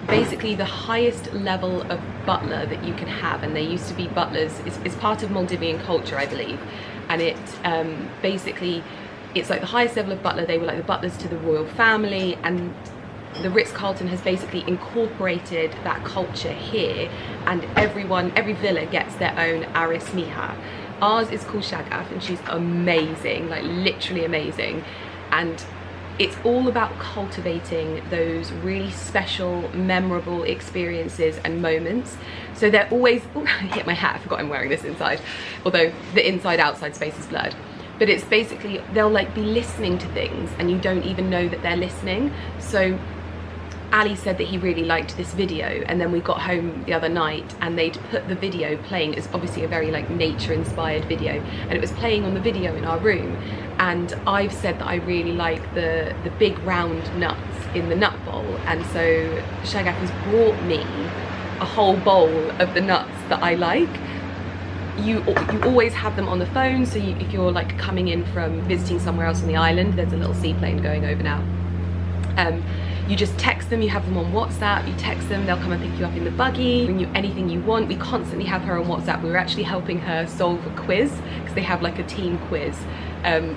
basically the highest level of butler that you can have, and they used to be butlers. It's part of Maldivian culture, I believe, and it basically, it's like the highest level of butler. They were like the butlers to the royal family, and the Ritz-Carlton has basically incorporated that culture here, and every villa gets their own Aris Miha. Ours is called Shagaf, and she's amazing, like literally amazing, and it's all about cultivating those really special, memorable experiences and moments. So they're always, oh, I hit my hat, I forgot I'm wearing this inside, although the inside-outside space is blurred. But it's basically, they'll like be listening to things and you don't even know that they're listening. So Ali said that he really liked this video, and then we got home the other night and they'd put the video playing. It's obviously a very like nature inspired video, and it was playing on the video in our room, and I've said that I really like the big round nuts in the nut bowl, and so Shagaf has brought me a whole bowl of the nuts that I like. You always have them on the phone, so if you're like coming in from visiting somewhere else on the island, there's a little seaplane going over now. You just text them, you have them on WhatsApp, you text them, they'll come and pick you up in the buggy, bring you anything you want. We constantly have her on WhatsApp. We were actually helping her solve a quiz, because they have like a team quiz.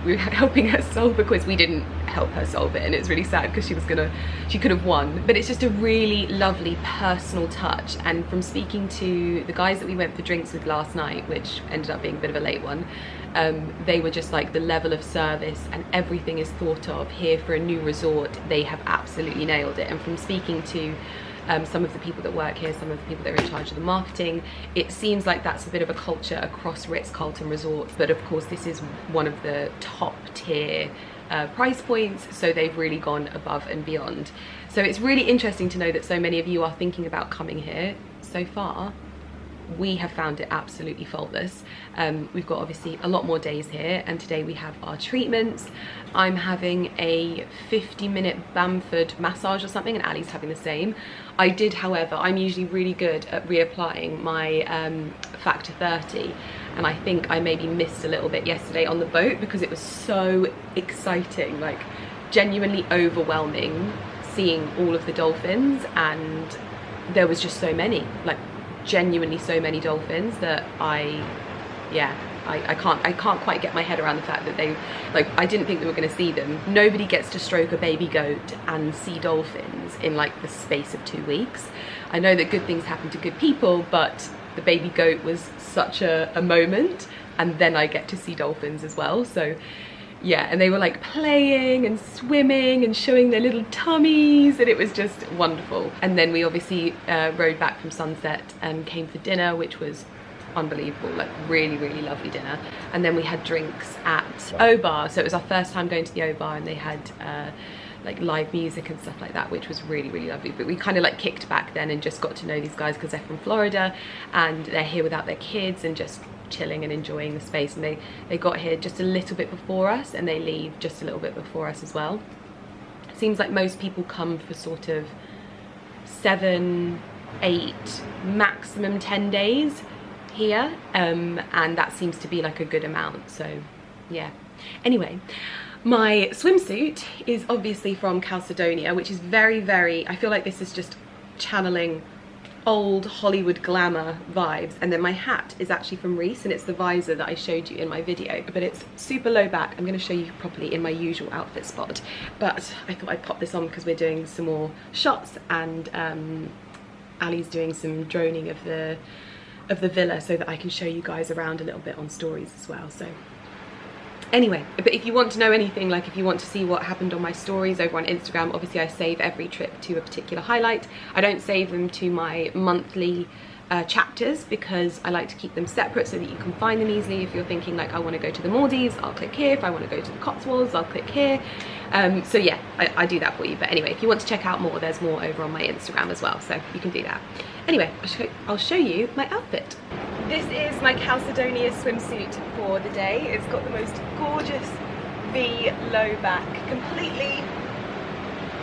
We were helping her solve a quiz. We didn't help her solve it, and it's really sad because she could have won. But it's just a really lovely personal touch, and from speaking to the guys that we went for drinks with last night, which ended up being a bit of a late one, they were just like, the level of service and everything is thought of here for a new resort. They have absolutely nailed it. And from speaking to some of the people that work here, some of the people that are in charge of the marketing, it seems like that's a bit of a culture across Ritz-Carlton resorts. But of course this is one of the top tier price points, so they've really gone above and beyond. So it's really interesting to know that so many of you are thinking about coming here. So far we have found it absolutely faultless. We've got obviously a lot more days here, and today we have our treatments. I'm having a 50-minute Bamford massage or something, and Ali's having the same. I did, however, I'm usually really good at reapplying my factor 30, and I think I maybe missed a little bit yesterday on the boat because it was so exciting, like genuinely overwhelming, seeing all of the dolphins, and there was just so many, like genuinely so many dolphins that I can't quite get my head around the fact that they, like, I didn't think we were going to see them. Nobody gets to stroke a baby goat and see dolphins in like the space of 2 weeks. I know that good things happen to good people, but the baby goat was such a moment, and then I get to see dolphins as well. So yeah, and they were like playing and swimming and showing their little tummies, and it was just wonderful. And then we obviously rode back from sunset and came for dinner, which was unbelievable, like really, really lovely dinner. And then we had drinks at O Bar, so it was our first time going to the O Bar, and they had like live music and stuff like that, which was really, really lovely. But we kind of like kicked back then and just got to know these guys because they're from Florida and they're here without their kids and just chilling and enjoying the space. And they got here just a little bit before us, and they leave just a little bit before us as well. It seems like most people come for sort of 7, 8, maximum 10 days here, and that seems to be like a good amount. So yeah, anyway, my swimsuit is obviously from Calcedonia, which is very, very, I feel like this is just channeling old Hollywood glamour vibes, and then my hat is actually from Reese, and it's the visor that I showed you in my video, but it's super low back. I'm going to show you properly in my usual outfit spot, but I thought I'd pop this on because we're doing some more shots, and Ali's doing some droning of the villa so that I can show you guys around a little bit on stories as well. So anyway, but if you want to know anything, like if you want to see what happened on my stories over on Instagram, obviously I save every trip to a particular highlight. I don't save them to my monthly chapters because I like to keep them separate so that you can find them easily. If you're thinking like, I want to go to the Maldives, I'll click here. If I want to go to the Cotswolds, I'll click here. So yeah, I do that for you. But anyway, if you want to check out more, there's more over on my Instagram as well, so you can do that. Anyway, I'll show you my outfit. This is my Chalcedonia swimsuit for the day. It's got the most gorgeous V low back, completely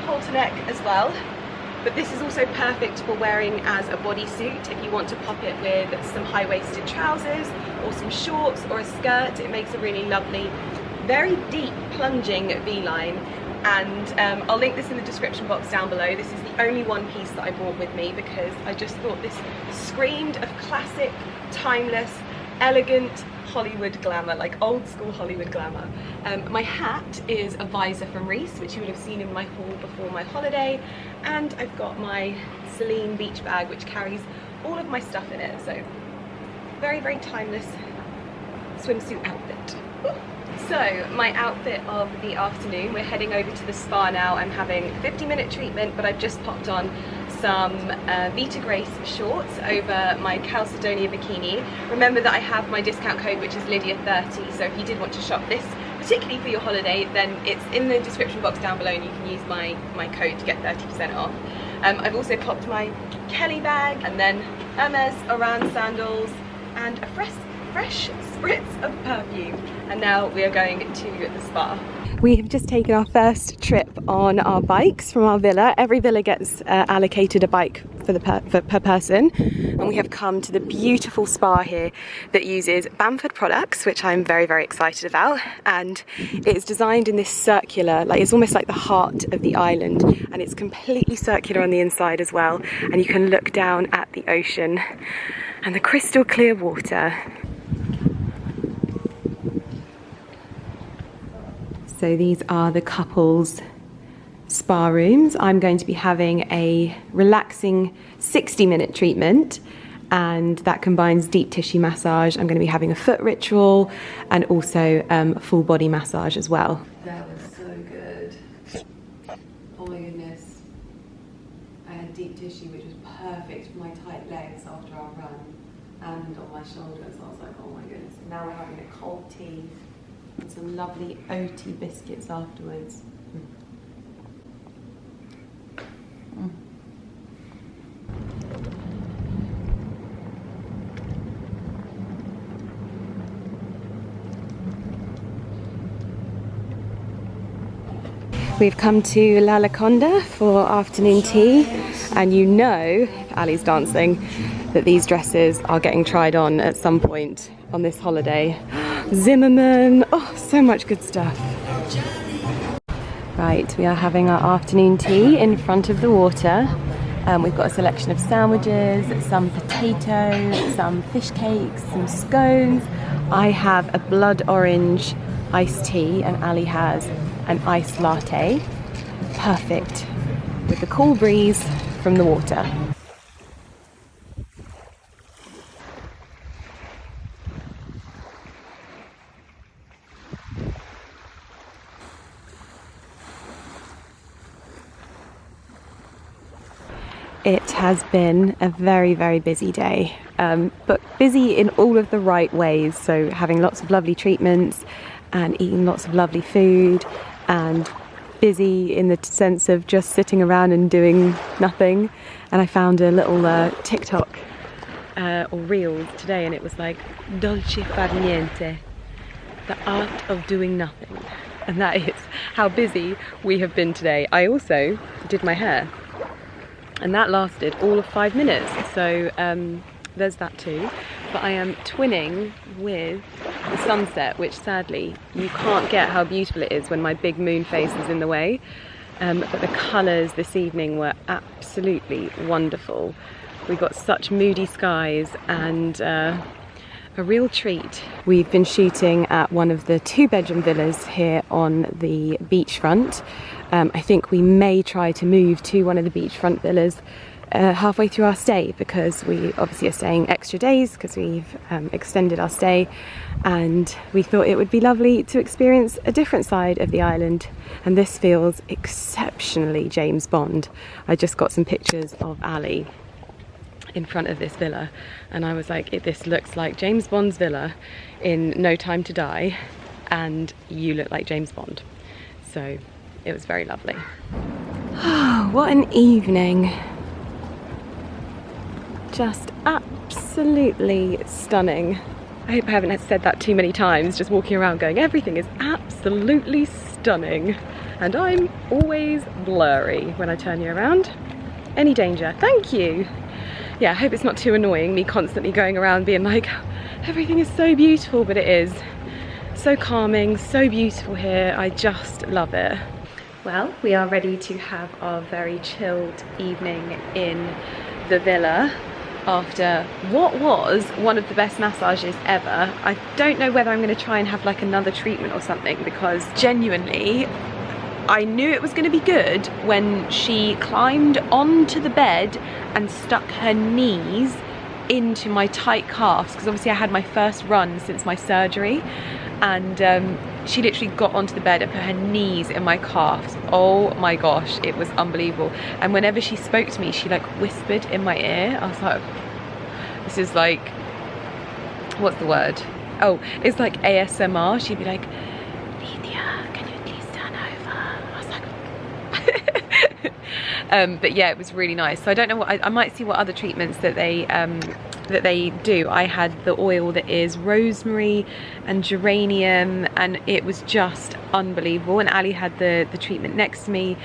halter neck as well. But this is also perfect for wearing as a bodysuit if you want to pop it with some high-waisted trousers or some shorts or a skirt. It makes a really lovely, very deep plunging V-line, and I'll link this in the description box down below. This is the only one piece that I brought with me because I just thought this screamed of classic, timeless, elegant Hollywood glamour, like old school Hollywood glamour. My hat is a visor from Reese, which you would have seen in my haul before my holiday, and I've got my Celine beach bag which carries all of my stuff in it, so very, very timeless swimsuit outfit. So my outfit of the afternoon, we're heading over to the spa now. I'm having a 50-minute treatment, but I've just popped on some Vita Grace shorts over my Chalcedonia bikini. Remember that I have my discount code, which is Lydia30, so if you did want to shop this particularly for your holiday, then it's in the description box down below and you can use my code to get 30% off. I've also popped my Kelly bag, and then Hermes Oran sandals, and a fresh spritz of perfume. And now we are going to the spa. We have just taken our first trip on our bikes from our villa. Every villa gets allocated a bike per person, and we have come to the beautiful spa here that uses Bamford products, which I'm very, very excited about. And it's designed in this circular, like it's almost like the heart of the island, and it's completely circular on the inside as well, and you can look down at the ocean and the crystal clear water. So these are the couples spa rooms. I'm going to be having a relaxing 60-minute treatment, and that combines deep tissue massage. I'm going to be having a foot ritual and also a full body massage as well. That was so good. Oh my goodness. I had deep tissue, which was perfect for my tight legs after our run and on my shoulders. I was like, oh my goodness. And now we're having a cold tea and some lovely oaty biscuits afterwards. We've come to La Laconda for afternoon tea, and you know, Ali's dancing, that these dresses are getting tried on at some point on this holiday. Zimmerman, oh, so much good stuff. Right, we are having our afternoon tea in front of the water. We've got a selection of sandwiches, some potato, some fish cakes, some scones. I have a blood orange iced tea, and Ali has an iced latte. Perfect with the cool breeze from the water. It has been a very, very busy day, but busy in all of the right ways. So having lots of lovely treatments and eating lots of lovely food, and busy in the sense of just sitting around and doing nothing. And I found a little TikTok or Reels today, and it was like dolce far niente, the art of doing nothing. And that is how busy we have been today. I also did my hair, and that lasted all of 5 minutes, so there's that too. But I am twinning with the sunset, which sadly you can't get how beautiful it is when my big moon face is in the way. but the colours this evening were absolutely wonderful. We got such moody skies and a real treat. We've been shooting at one of the 2-bedroom villas here on the beachfront. I think we may try to move to one of the beachfront villas halfway through our stay, because we obviously are staying extra days because we've extended our stay, and we thought it would be lovely to experience a different side of the island, and this feels exceptionally James Bond. I just got some pictures of Ali in front of this villa and I was like, this looks like James Bond's villa in No Time to Die, and you look like James Bond. So it was very lovely. Oh, what an evening. Just absolutely stunning. I hope I haven't said that too many times, just walking around going, everything is absolutely stunning. And I'm always blurry when I turn you around. Any danger? Thank you. Yeah, I hope it's not too annoying, me constantly going around being like, everything is so beautiful, but it is. So calming, so beautiful here. I just love it. Well, we are ready to have our very chilled evening in the villa after what was one of the best massages ever. I don't know whether I'm going to try and have like another treatment or something, because genuinely I knew it was going to be good when she climbed onto the bed and stuck her knees into my tight calves, because obviously I had my first run since my surgery, and she literally got onto the bed and put her knees in my calves. Oh my gosh, it was unbelievable. And whenever she spoke to me, she like whispered in my ear. I was like, this is like, what's the word? Oh, it's like ASMR. She'd be like, Lydia, can you please turn over? I was like, but yeah, it was really nice. So I don't know what, I might see what other treatments that they do. I had the oil that is rosemary and geranium, and it was just unbelievable. And Ali had the treatment next to me,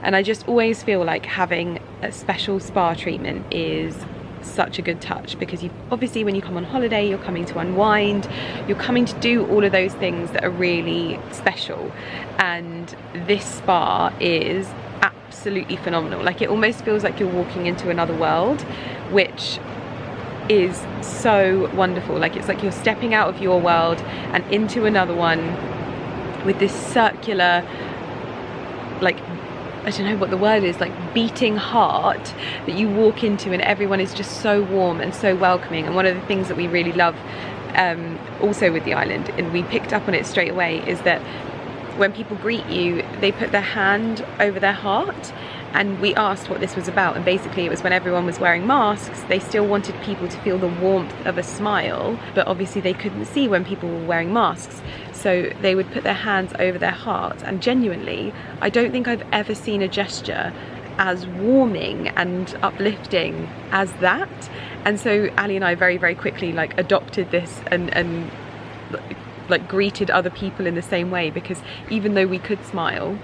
and I just always feel like having a special spa treatment is such a good touch, because you obviously, when you come on holiday, you're coming to unwind, you're coming to do all of those things that are really special, and this spa is absolutely phenomenal. Like, it almost feels like you're walking into another world, which is so wonderful. Like, it's like you're stepping out of your world and into another one with this circular, like, I don't know what the word is, like beating heart that you walk into, and everyone is just so warm and so welcoming. And one of the things that we really love also with the island, and we picked up on it straight away, is that when people greet you, they put their hand over their heart. And we asked what this was about, and basically it was when everyone was wearing masks, they still wanted people to feel the warmth of a smile, but obviously they couldn't see when people were wearing masks. So they would put their hands over their heart, and genuinely, I don't think I've ever seen a gesture as warming and uplifting as that. And so Ali and I very, very quickly like adopted this and like greeted other people in the same way, because even though we could smile,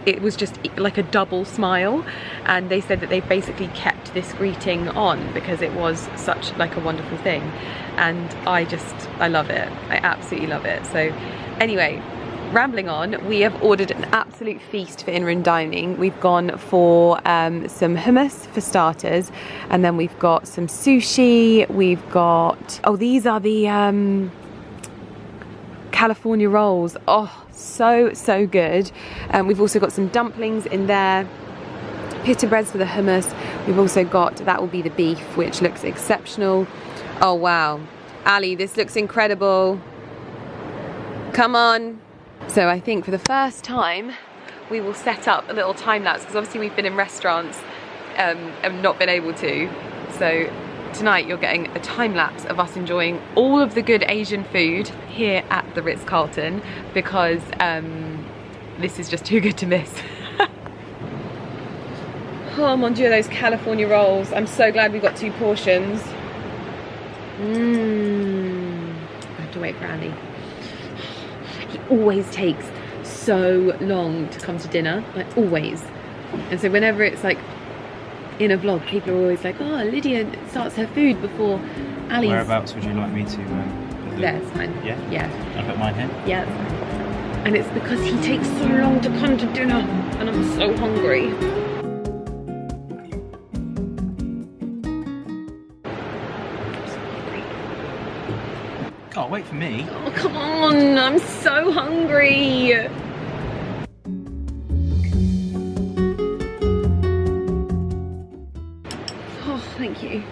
it was just like a double smile. And they said that they basically kept this greeting on because it was such like a wonderful thing, and I love it. I absolutely love it. So anyway, rambling on, we have ordered an absolute feast for in-room dining. We've gone for some hummus for starters, and then we've got some sushi. We've got, oh, these are the California rolls. Oh, so good. We've also got some dumplings in there, pita breads for the hummus. We've also got, that will be the beef, which looks exceptional. Oh wow, Ali, this looks incredible. Come on. So I think for the first time we will set up a little time lapse, because obviously we've been in restaurants and not been able to. So tonight you're getting a time lapse of us enjoying all of the good Asian food here at the Ritz-Carlton, because this is just too good to miss. Oh mon dieu, those California rolls. I'm so glad we got 2 portions. I have to wait for Andy. He always takes so long to come to dinner, like always. And so whenever it's like in a vlog, people are always like, oh, Lydia starts her food before Ali's. Whereabouts would you like me to put there, it's fine. Yeah? Yeah. I'll put mine here? Yeah, that's fine. And it's because he takes so long to come to dinner and I'm so hungry. Can't wait for me. Oh, come on, I'm so hungry. Oh, thank you.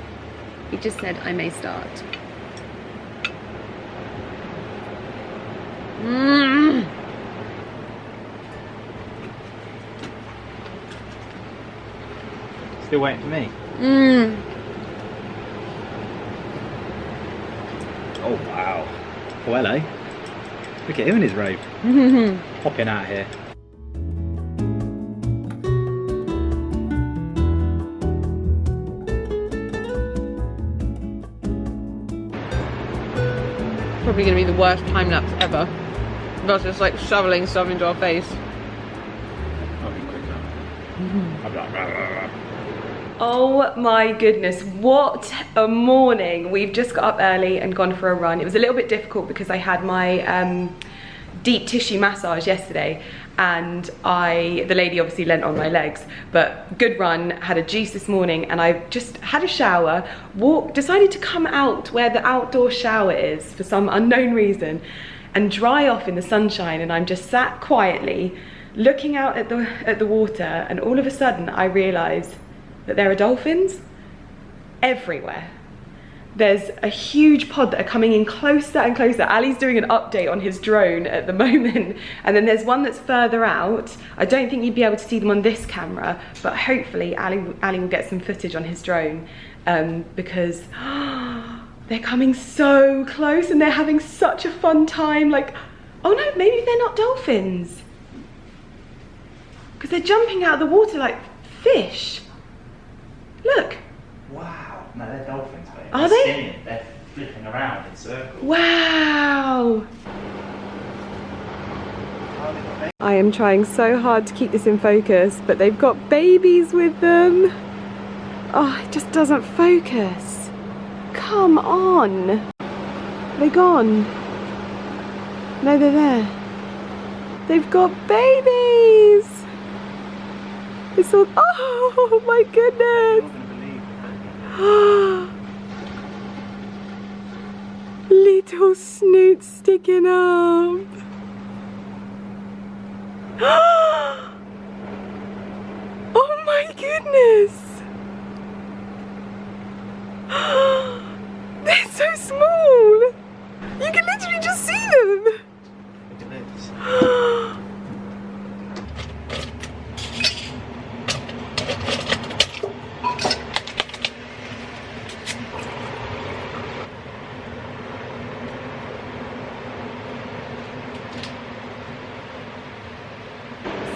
He just said I may start. Mmm. Still waiting for me. Mmm. Oh wow. Oh hello. Look at him in his robe. Popping out here. Probably gonna be the worst time lapse ever. That's just like shoveling stuff into our face. I'll be quick now. I'll be like, rah, rah, rah. Oh my goodness, what a morning. We've just got up early and gone for a run. It was a little bit difficult because I had my deep tissue massage yesterday and the lady obviously lent on my legs, but good run, had a juice this morning, and I just had a shower, decided to come out where the outdoor shower is for some unknown reason and dry off in the sunshine, and I'm just sat quietly looking out at the water, and all of a sudden I realised that there are dolphins everywhere. There's a huge pod that are coming in closer and closer. Ali's doing an update on his drone at the moment, and then there's one that's further out. I don't think you'd be able to see them on this camera, but hopefully Ali will get some footage on his drone, because they're coming so close and they're having such a fun time. Like, oh no, maybe they're not dolphins, because they're jumping out of the water like fish. Look. Wow. No, they're dolphins, mate. Are they're they? Spinning. They're flipping around in circles. Wow. I am trying so hard to keep this in focus, but they've got babies with them. Oh, it just doesn't focus. Come on. Are they gone? No, they're there. They've got babies. It's all, oh my goodness. Little snoot sticking up. Oh my goodness. They're so small. You can literally just see them. Look at this.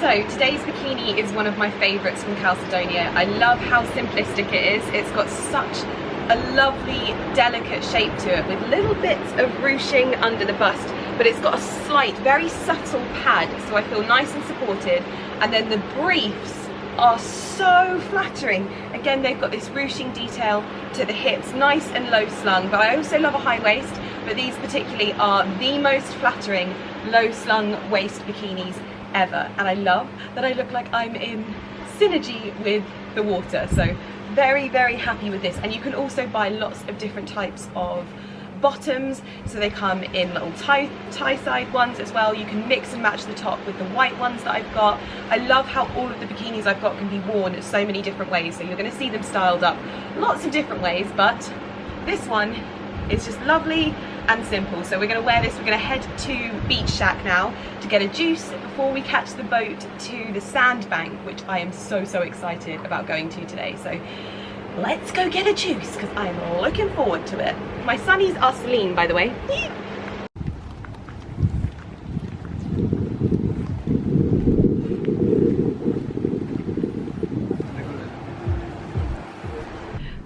So today's bikini is one of my favourites from Calcedonia. I love how simplistic it is. It's got such a lovely, delicate shape to it with little bits of ruching under the bust, but it's got a slight, very subtle pad, so I feel nice and supported. And then the briefs are so flattering. Again, they've got this ruching detail to the hips, nice and low slung, but I also love a high waist, but these particularly are the most flattering low slung waist bikinis ever, and I love that I look like I'm in synergy with the water, so very, very happy with this. And you can also buy lots of different types of bottoms, so they come in little tie side ones as well. You can mix and match the top with the white ones that I've got. I love how all of the bikinis I've got can be worn in so many different ways, so you're going to see them styled up lots of different ways, but this one is just lovely and simple. So we're going to wear this, we're going to head to Beach Shack now to get a juice before we catch the boat to the sandbank, which I am so excited about going to today. So let's go get a juice because I'm looking forward to it. My sunnies are Celine, by the way.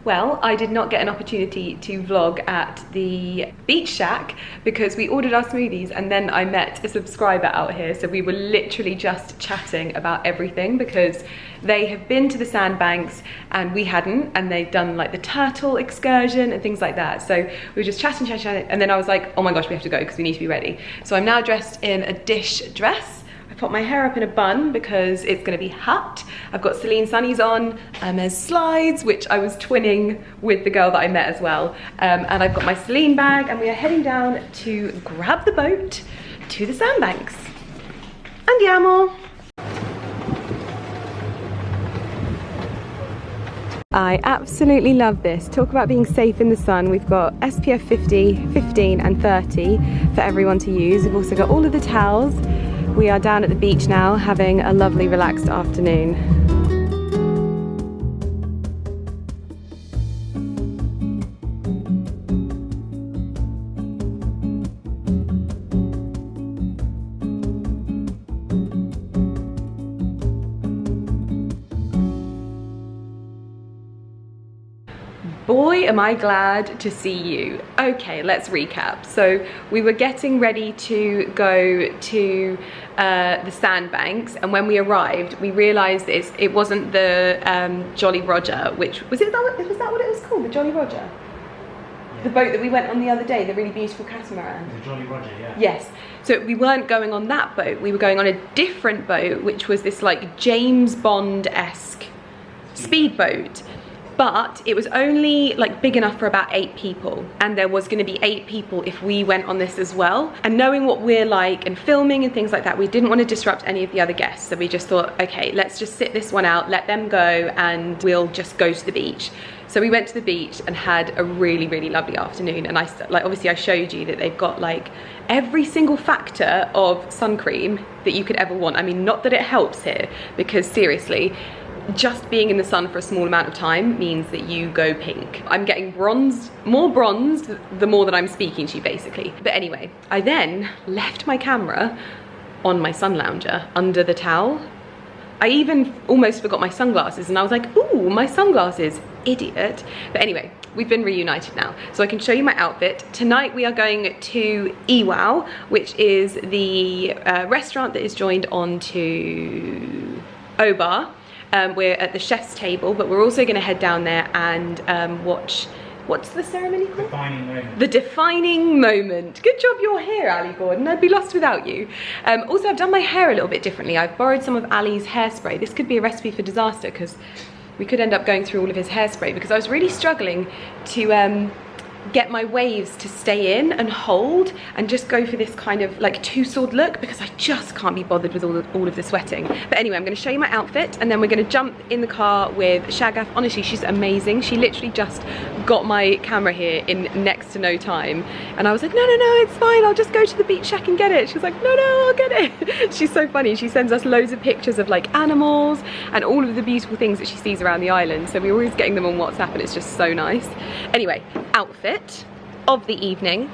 Well, I did not get an opportunity to vlog at the beach shack because we ordered our smoothies and then I met a subscriber out here. So we were literally just chatting about everything because they have been to the sandbanks and we hadn't, and they've done like the turtle excursion and things like that. So we were just chatting, and then I was like, oh my gosh, we have to go because we need to be ready. So I'm now dressed in a dish dress. I put my hair up in a bun because it's going to be hot. I've got Celine sunnies on, Hermes slides, which I was twinning with the girl that I met as well. And I've got my Celine bag, and we are heading down to grab the boat to the sandbanks. Andiamo! I absolutely love this. Talk about being safe in the sun. We've got SPF 50, 15 and 30 for everyone to use. We've also got all of the towels. We are down at the beach now, having a lovely relaxed afternoon. Boy, am I glad to see you. Okay, let's recap. So we were getting ready to go to the sandbanks, and when we arrived, we realised it wasn't the Jolly Roger, which was that what it was called? The Jolly Roger? Yeah. The boat that we went on the other day, the really beautiful catamaran. The Jolly Roger, yeah. Yes. So we weren't going on that boat. We were going on a different boat, which was this like James Bond-esque speedboat. But it was only like big enough for about 8 people, and there was going to be 8 people if we went on this as well. And knowing what we're like and filming and things like that, we didn't want to disrupt any of the other guests, so we just thought, okay, let's just sit this one out, let them go, and we'll just go to the beach. So we went to the beach and had a really, really lovely afternoon. And obviously I showed you that they've got like every single factor of sun cream that you could ever want. I mean, not that it helps here, because seriously, just being in the sun for a small amount of time means that you go pink. I'm getting more bronzed the more that I'm speaking to you, basically. But anyway, I then left my camera on my sun lounger under the towel. I even almost forgot my sunglasses, and I was like, ooh, my sunglasses, idiot. But anyway, we've been reunited now, so I can show you my outfit. Tonight we are going to Iwao, which is the restaurant that is joined on to Obar. We're at the chef's table, but we're also going to head down there and watch, what's the ceremony called? Defining moment. The defining moment. Good job you're here, Ali Gordon. I'd be lost without you. Also, I've done my hair a little bit differently. I've borrowed some of Ali's hairspray. This could be a recipe for disaster because we could end up going through all of his hairspray, because I was really struggling to get my waves to stay in and hold and just go for this kind of like two-sword look, because I just can't be bothered with all of the sweating. But anyway, I'm going to show you my outfit, and then we're going to jump in the car with Shagaf. Honestly, she's amazing. She literally just got my camera here in next to no time, and I was like, no, it's fine, I'll just go to the beach shack and get it. She was like, no, I'll get it. She's so funny. She sends us loads of pictures of like animals and all of the beautiful things that she sees around the island, so we're always getting them on WhatsApp, and it's just so nice. Anyway, outfit of the evening.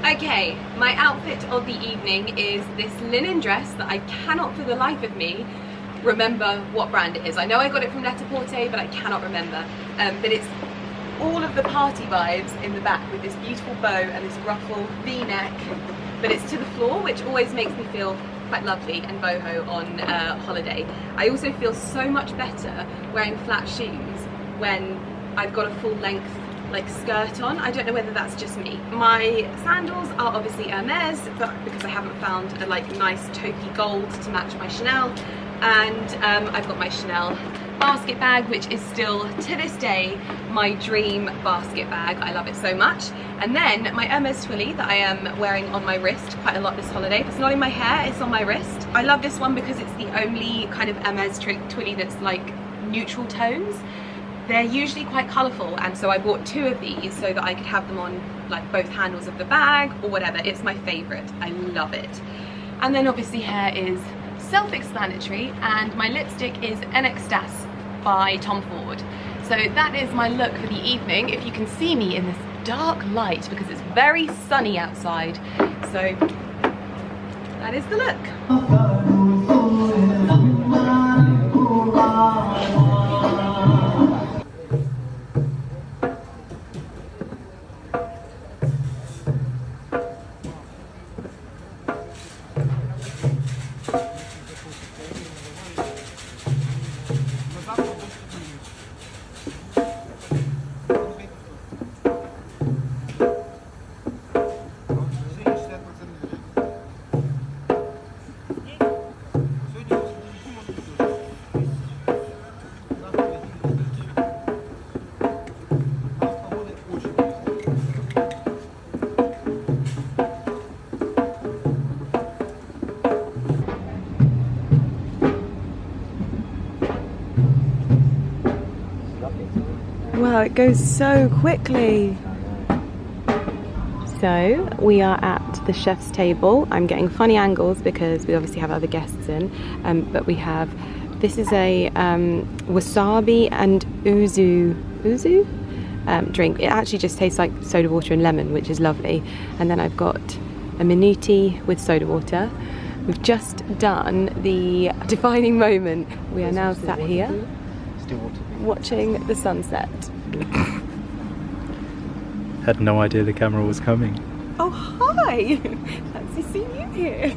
Okay, my outfit of the evening is this linen dress that I cannot for the life of me remember what brand it is. I know I got it from Net-a-Porter, but I cannot remember. But it's all of the party vibes in the back with this beautiful bow and this ruffle V-neck, but it's to the floor, which always makes me feel quite lovely and boho on holiday. I also feel so much better wearing flat shoes when I've got a full length like skirt on. I don't know whether that's just me. My sandals are obviously Hermes, but because I haven't found a like nice taupey gold to match my Chanel, and I've got my Chanel basket bag, which is still to this day my dream basket bag. I love it so much. And then my Hermes twilly that I am wearing on my wrist quite a lot this holiday. If it's not in my hair, it's on my wrist. I love this one because it's the only kind of Hermes twilly that's like neutral tones. They're usually quite colourful, and so I bought 2 of these so that I could have them on like both handles of the bag or whatever. It's my favourite. I love it. And then obviously hair is self-explanatory, and my lipstick is En Extase by Tom Ford. So that is my look for the evening. If you can see me in this dark light because it's very sunny outside. So that is the look. Wow, it goes so quickly. So we are at the chef's table. I'm getting funny angles because we obviously have other guests in, but we have, this is a wasabi and uzu drink. It actually just tastes like soda water and lemon, which is lovely. And then I've got a minuti with soda water. We've just done the defining moment. We are now sat here watching the sunset. Had no idea the camera was coming. Oh, hi! Fancy seeing you here.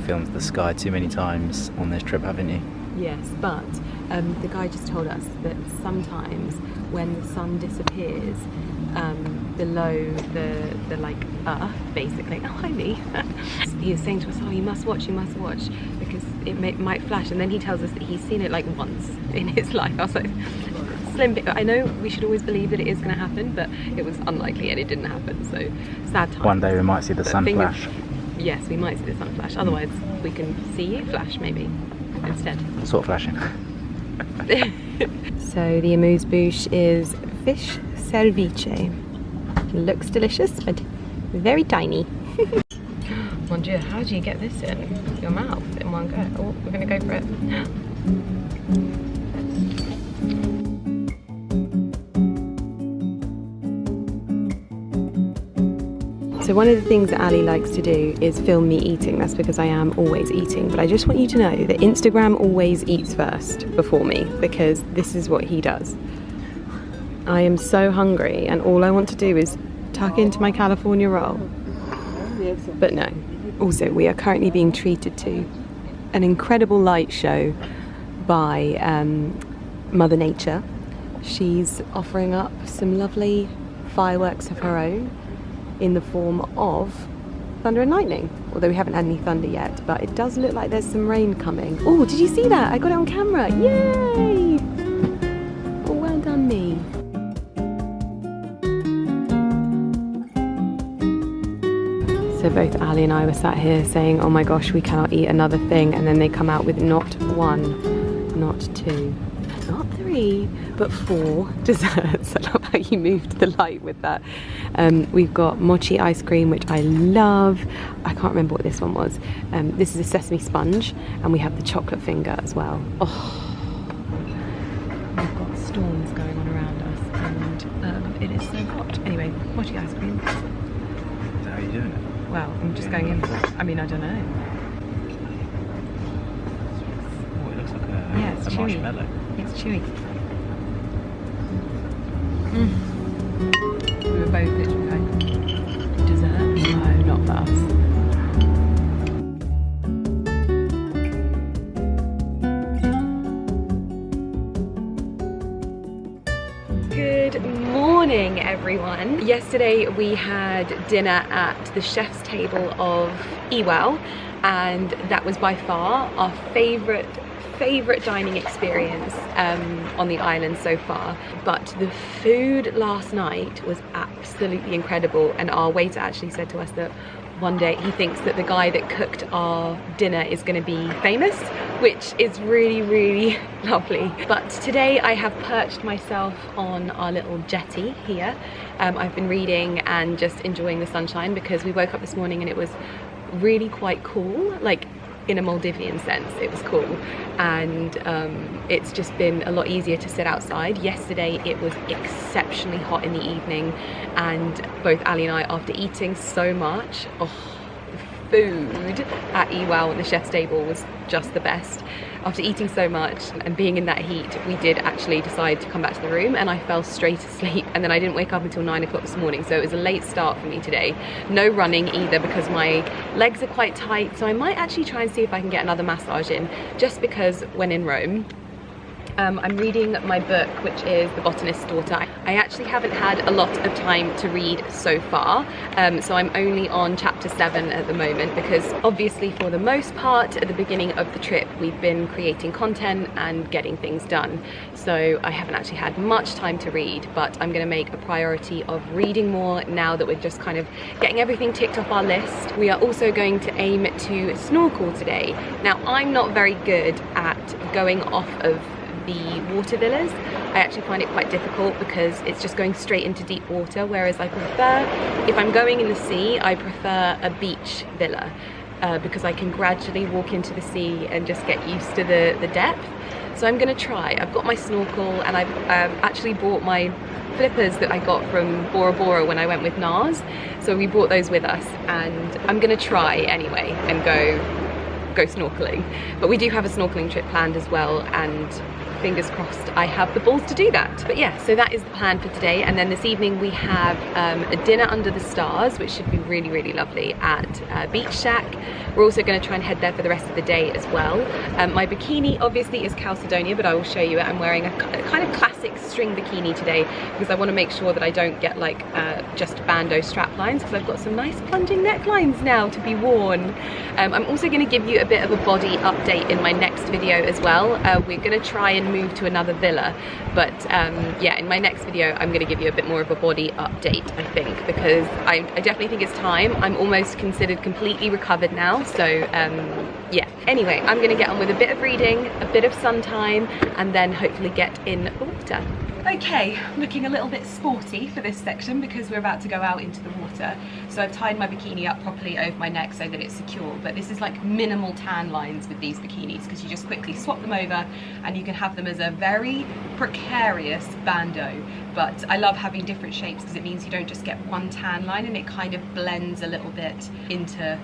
Filmed the sky too many times on this trip, haven't you? Yes, but the guy just told us that sometimes when the sun disappears below the like earth, basically. Oh, hi Lee. He was saying to us, oh, you must watch because it might flash, and then he tells us that he's seen it like once in his life. I was like, slim bit. I know we should always believe that it is going to happen, but it was unlikely and it didn't happen, so sad time. One day we might see the sun flash. Yes, we might see the sun flash. Otherwise we can see you flash maybe instead. Sort of flashing. So the amuse-bouche is fish ceviche. Looks delicious, but very tiny. Mon Dieu, how do you get this in your mouth in one go? Oh, we're gonna go for it. So one of the things that Ali likes to do is film me eating. That's because I am always eating. But I just want you to know that Instagram always eats first before me, because this is what he does. I am so hungry and all I want to do is tuck into my California roll. But no. Also, we are currently being treated to an incredible light show by Mother Nature. She's offering up some lovely fireworks of her own in the form of thunder and lightning. Although we haven't had any thunder yet, but it does look like there's some rain coming. Oh, did you see that? I got it on camera. Yay! Oh, well done me. So both Ali and I were sat here saying, oh my gosh, we cannot eat another thing, and then they come out with not one, not two, not three, but 4 desserts. I love how you moved the light with that. We've got mochi ice cream, which I love. I can't remember what this one was. This is a sesame sponge, and we have the chocolate finger as well. Oh, we've got storms going on around us, and it is so hot. Anyway, mochi ice cream. Is that how you doing it? Well, I'm just going in for it. I mean, I don't know. Oh, it looks like a, it's a chewy. marshmallow. It's chewy. We were both literally like, dessert? No, not for us. Good morning, everyone. Yesterday we had dinner at the chef's table of Ewell, and that was by far our favourite dining experience on the island so far. But the food last night was absolutely incredible, and our waiter actually said to us that one day he thinks that the guy that cooked our dinner is going to be famous, which is really, really lovely. But today I have perched myself on our little jetty here. I've been reading and just enjoying the sunshine because we woke up this morning and it was really quite cool, like in a Maldivian sense. It was cool, and it's just been a lot easier to sit outside. Yesterday it was exceptionally hot in the evening, and both Ali and I, after eating so much, the food at Ewell and the chef's table was just the best. After eating so much and being in that heat, we did actually decide to come back to the room, and I fell straight asleep, and then I didn't wake up until 9 o'clock this morning, so it was a late start for me today. No running either because my legs are quite tight, so I might actually try and see if I can get another massage in, just because when in Rome. I'm reading my book, which is The Botanist's Daughter. I actually haven't had a lot of time to read so far, so I'm only on chapter 7 at the moment, because obviously for the most part at the beginning of the trip we've been creating content and getting things done, so I haven't actually had much time to read, but I'm going to make a priority of reading more now that we're just kind of getting everything ticked off our list. We are also going to aim to snorkel today. Now, I'm not very good at going off of the water villas. I actually find it quite difficult because it's just going straight into deep water, whereas I prefer, if I'm going in the sea, I prefer a beach villa because I can gradually walk into the sea and just get used to the depth. So I'm gonna try. I've got my snorkel and I've actually brought my flippers that I got from Bora Bora when I went with Nars. So we brought those with us, and I'm gonna try anyway and go snorkeling. But we do have a snorkeling trip planned as well, and fingers crossed I have the balls to do that. But yeah, so that is the plan for today. And then this evening we have a dinner under the stars, which should be really, really lovely at Beach Shack. We're also going to try and head there for the rest of the day as well. My bikini obviously is Chalcedonia, but I will show you it. I'm wearing a kind of classic string bikini today because I want to make sure that I don't get like just bandeau strap lines, because I've got some nice plunging necklines now to be worn. I'm also going to give you a bit of a body update in my next video as well. We're going to try and move to another villa, but yeah, in my next video I'm going to give you a bit more of a body update, I think, because I definitely think it's time. I'm almost considered completely recovered now, so yeah. Anyway, I'm going to get on with a bit of reading, a bit of sun time, and then hopefully get in the water. Okay, looking a little bit sporty for this section because we're about to go out into the water. So I've tied my bikini up properly over my neck so that it's secure, but this is like minimal tan lines with these bikinis because you just quickly swap them over and you can have them as a very precarious bandeau. But I love having different shapes because it means you don't just get one tan line and it kind of blends a little bit into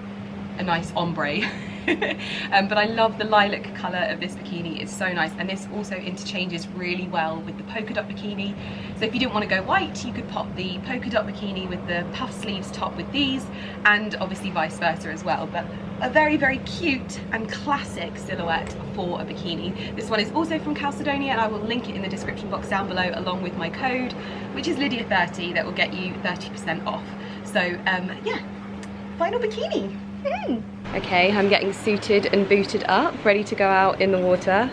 a nice ombre. But I love the lilac colour of this bikini. It's so nice, and this also interchanges really well with the polka dot bikini. So if you didn't want to go white, you could pop the polka dot bikini with the puff sleeves top with these, and obviously vice versa as well. But a very, very cute and classic silhouette for a bikini. This one is also from Chalcedonia, and I will link it in the description box down below along with my code, which is Lydia30, that will get you 30% off. So yeah, final bikini. Okay, I'm getting suited and booted up, ready to go out in the water.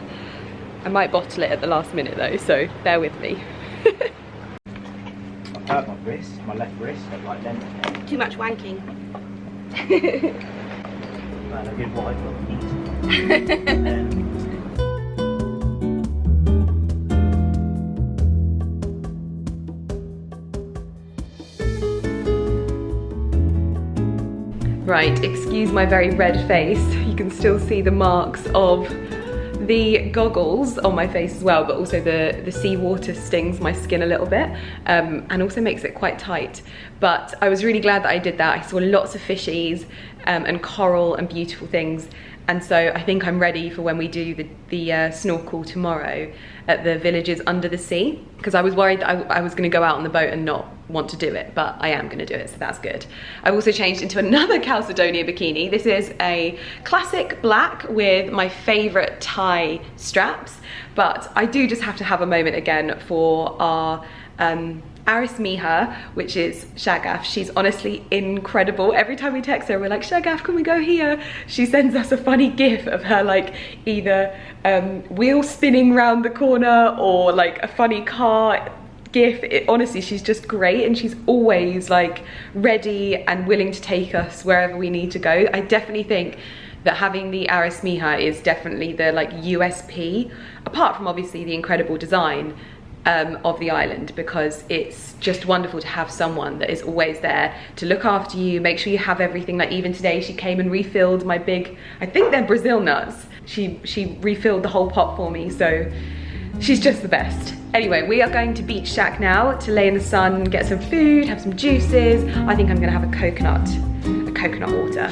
I might bottle it at the last minute though, so bear with me. I've hurt my wrist, my left wrist, at like length. Too much wanking. Man, a good wipe. Right, excuse my very red face. You can still see the marks of the goggles on my face as well, but also the seawater stings my skin a little bit and also makes it quite tight. But I was really glad that I did that. I saw lots of fishies and coral and beautiful things. And so I think I'm ready for when we do the snorkel tomorrow at the villages under the sea, because I was worried that I was going to go out on the boat and not want to do it, but I am going to do it, so that's good. I've also changed into another Chalcedonia bikini. This is a classic black with my favourite tie straps, but I do just have to have a moment again for our Aris Miha, which is Shagaf. She's honestly incredible. Every time we text her, we're like, Shagaf, can we go here? She sends us a funny gif of her like either wheel spinning round the corner or like a funny car gif. Honestly, she's just great, and she's always like ready and willing to take us wherever we need to go. I definitely think that having the Aris Miha is definitely the like USP, apart from obviously the incredible design of the island, because it's just wonderful to have someone that is always there to look after you, make sure you have everything. Like even today she came and refilled my big, I think they're Brazil nuts. She refilled the whole pot for me, so she's just the best. Anyway, we are going to Beach Shack now to lay in the sun, get some food, have some juices. I think I'm gonna have a coconut water.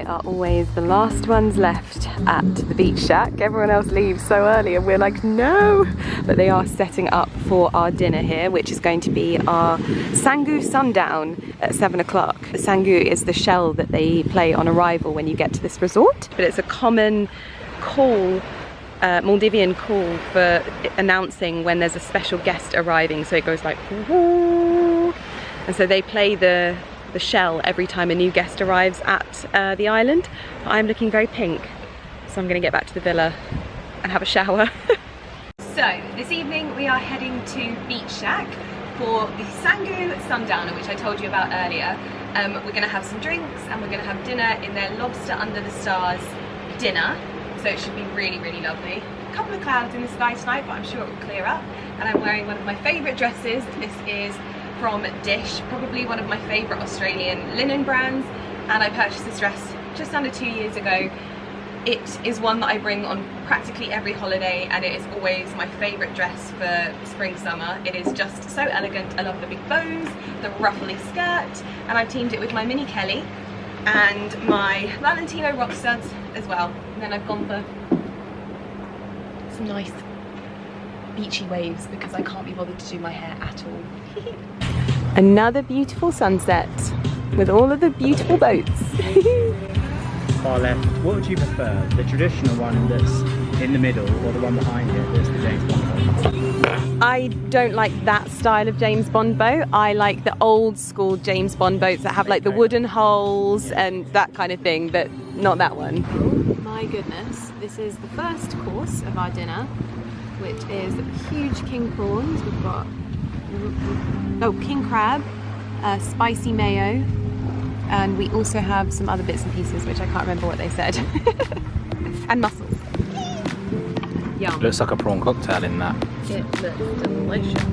Are always the last ones left at the Beach Shack. Everyone else leaves so early and we're like, no! But they are setting up for our dinner here, which is going to be our Sangu sundown at 7 o'clock. Sangu is the shell that they play on arrival when you get to this resort. But it's a common call, Maldivian call for announcing when there's a special guest arriving. So it goes like, woo! And so they play the shell every time a new guest arrives at the island. But I'm looking very pink, so I'm gonna get back to the villa and have a shower. So this evening we are heading to Beach Shack for the Sangu sundowner, which I told you about earlier. We're going to have some drinks and we're going to have dinner in their lobster under the stars dinner. So it should be really, really lovely. A couple of clouds in the sky tonight, but I'm sure it will clear up. And I'm wearing one of my favourite dresses. This is from Dish, probably one of my favourite Australian linen brands. And I purchased this dress just under 2 years ago. It is one that I bring on practically every holiday, and it is always my favourite dress for spring summer. It is just so elegant. I love the big bows, the ruffly skirt, and I've teamed it with my mini Kelly and my Valentino rock studs as well. And then I've gone for some nice beachy waves because I can't be bothered to do my hair at all. Another beautiful sunset with all of the beautiful boats. Far left. What would you prefer? The traditional one that's in the middle, or the one behind it that's the James Bond boat? I don't like that style of James Bond boat. I like the old school James Bond boats that have like the wooden hulls and that kind of thing, but not that one. My goodness, this is the first course of our dinner, which is huge king prawns. We've got king crab, spicy mayo, and we also have some other bits and pieces which I can't remember what they said. And mussels. Yum. Looks like a prawn cocktail in that. It looks delicious.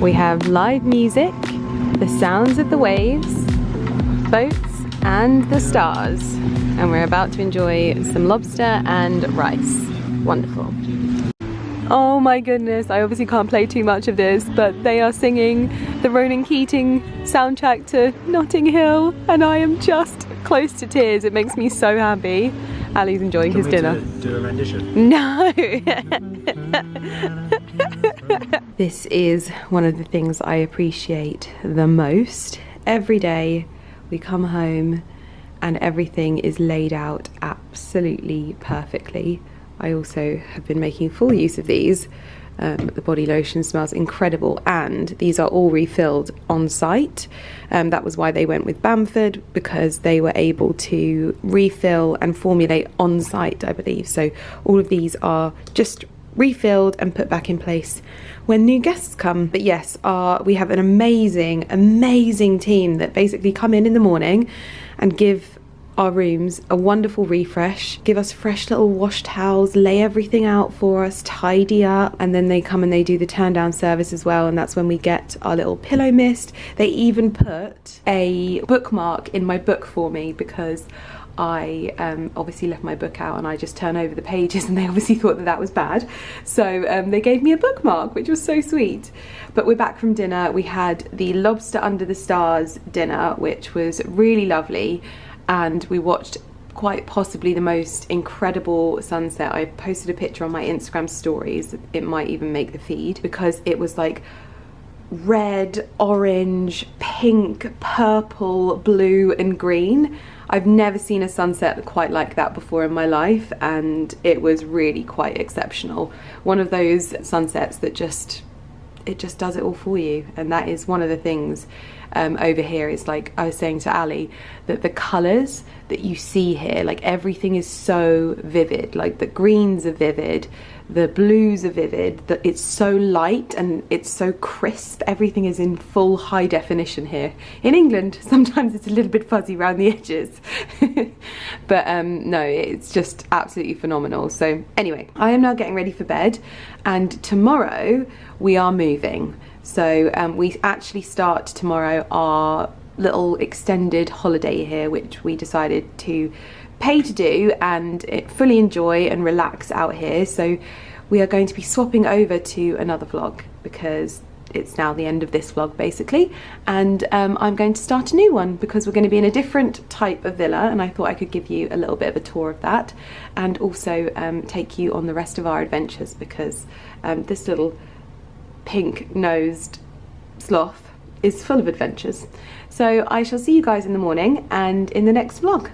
We have live music, the sounds of the waves, boats and the stars. And we're about to enjoy some lobster and rice. Wonderful. Oh my goodness, I obviously can't play too much of this, but they are singing the Ronan Keating soundtrack to Notting Hill, and I am just close to tears. It makes me so happy. Ali's enjoying his dinner. Do a rendition? No! This is one of the things I appreciate the most. Every day we come home and everything is laid out absolutely perfectly. I also have been making full use of these. The body lotion smells incredible, and these are all refilled on site. That was why they went with Bamford, because they were able to refill and formulate on site, I believe. So all of these are just refilled and put back in place when new guests come. But yes, we have an amazing team that basically come in the morning and give our rooms a wonderful refresh, give us fresh little wash towels, lay everything out for us, tidy up, and then they come and they do the turn down service as well, and that's when we get our little pillow mist. They even put a bookmark in my book for me because I obviously left my book out and I just turn over the pages, and they obviously thought that was bad, so they gave me a bookmark, which was so sweet. But we're back from dinner. We had the lobster under the stars dinner, which was really lovely, and we watched quite possibly the most incredible sunset. I posted a picture on my Instagram stories. It might even make the feed, because it was like red, orange, pink, purple, blue and green. I've never seen a sunset quite like that before in my life, and it was really quite exceptional. One of those sunsets that it just does it all for you. And that is one of the things over here. Is like I was saying to Ali, that the colours that you see here, like everything is so vivid. Like the greens are vivid, the blues are vivid, that it's so light and it's so crisp. Everything is in full high definition here. In England sometimes it's a little bit fuzzy around the edges. But no, it's just absolutely phenomenal. So anyway, I am now getting ready for bed, and tomorrow we are moving. So we actually start tomorrow our little extended holiday here, which we decided to pay to do and fully enjoy and relax out here. So we are going to be swapping over to another vlog, because it's now the end of this vlog basically, and I'm going to start a new one because we're going to be in a different type of villa, and I thought I could give you a little bit of a tour of that, and also take you on the rest of our adventures, because this little pink-nosed sloth is full of adventures. So I shall see you guys in the morning and in the next vlog.